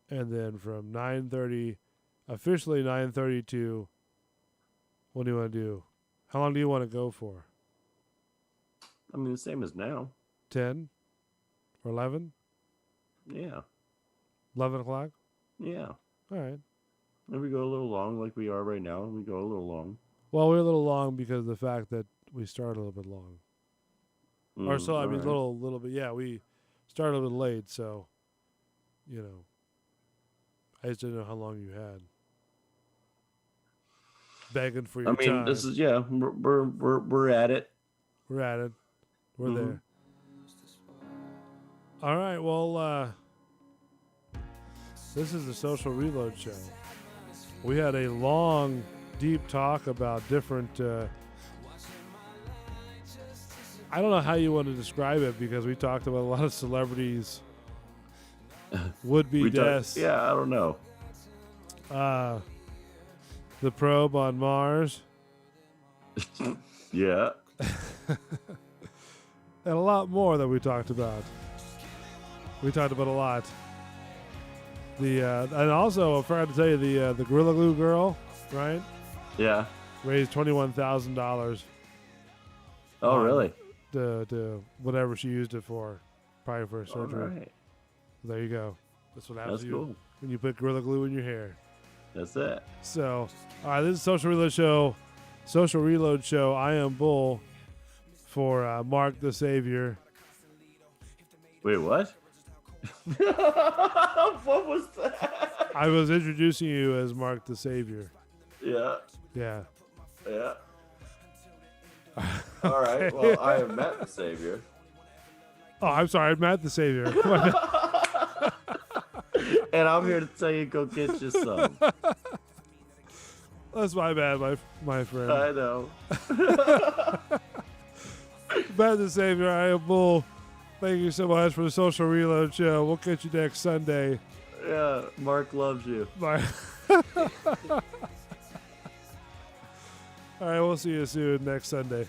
and then from 9:30, officially 9:30 to. What do you want to do? How long do you want to go for? I mean, the same as now. 10 or 11? Yeah. 11 o'clock? Yeah. All right. And we go a little long like we are right now. We go a little long. Well, we're a little long because of the fact that we started a little bit long. Or so, I mean, alright. little bit. Yeah, we started a little late, so, I just didn't know how long you had. Begging for your time. This is we're at it. We're at it. We're Mhm. there. All right. Well, this is the Social Reload Show. We had a long, deep talk about different. I don't know how you want to describe it because we talked about a lot of celebrities, would-be deaths. Yeah, I don't know. The probe on Mars. Yeah. And a lot more that we talked about. We talked about a lot. And also, I forgot to tell you the Gorilla Glue girl, right? Yeah. Raised $21,000. Oh, really? To whatever she used it for, probably for a surgery. All right. There you go. That's what happens That's to you cool. when you put Gorilla Glue in your hair. That's it. So, all right, this is Social Reload Show. Social Reload Show. I am Bull for Mark the Savior. Wait, what? What was that? I was introducing you as Mark the Savior. Yeah. Yeah. Yeah. All right. Well, I am Matt the Savior. Oh, I'm sorry, Matt the Savior. And I'm here to tell you, go get your son. That's my bad, my friend. I know. Matt the Savior, I am Bull. Thank you so much for the Social Reload Show. We'll catch you next Sunday. Yeah, Mark loves you. Bye. All right, we'll see you soon next Sunday.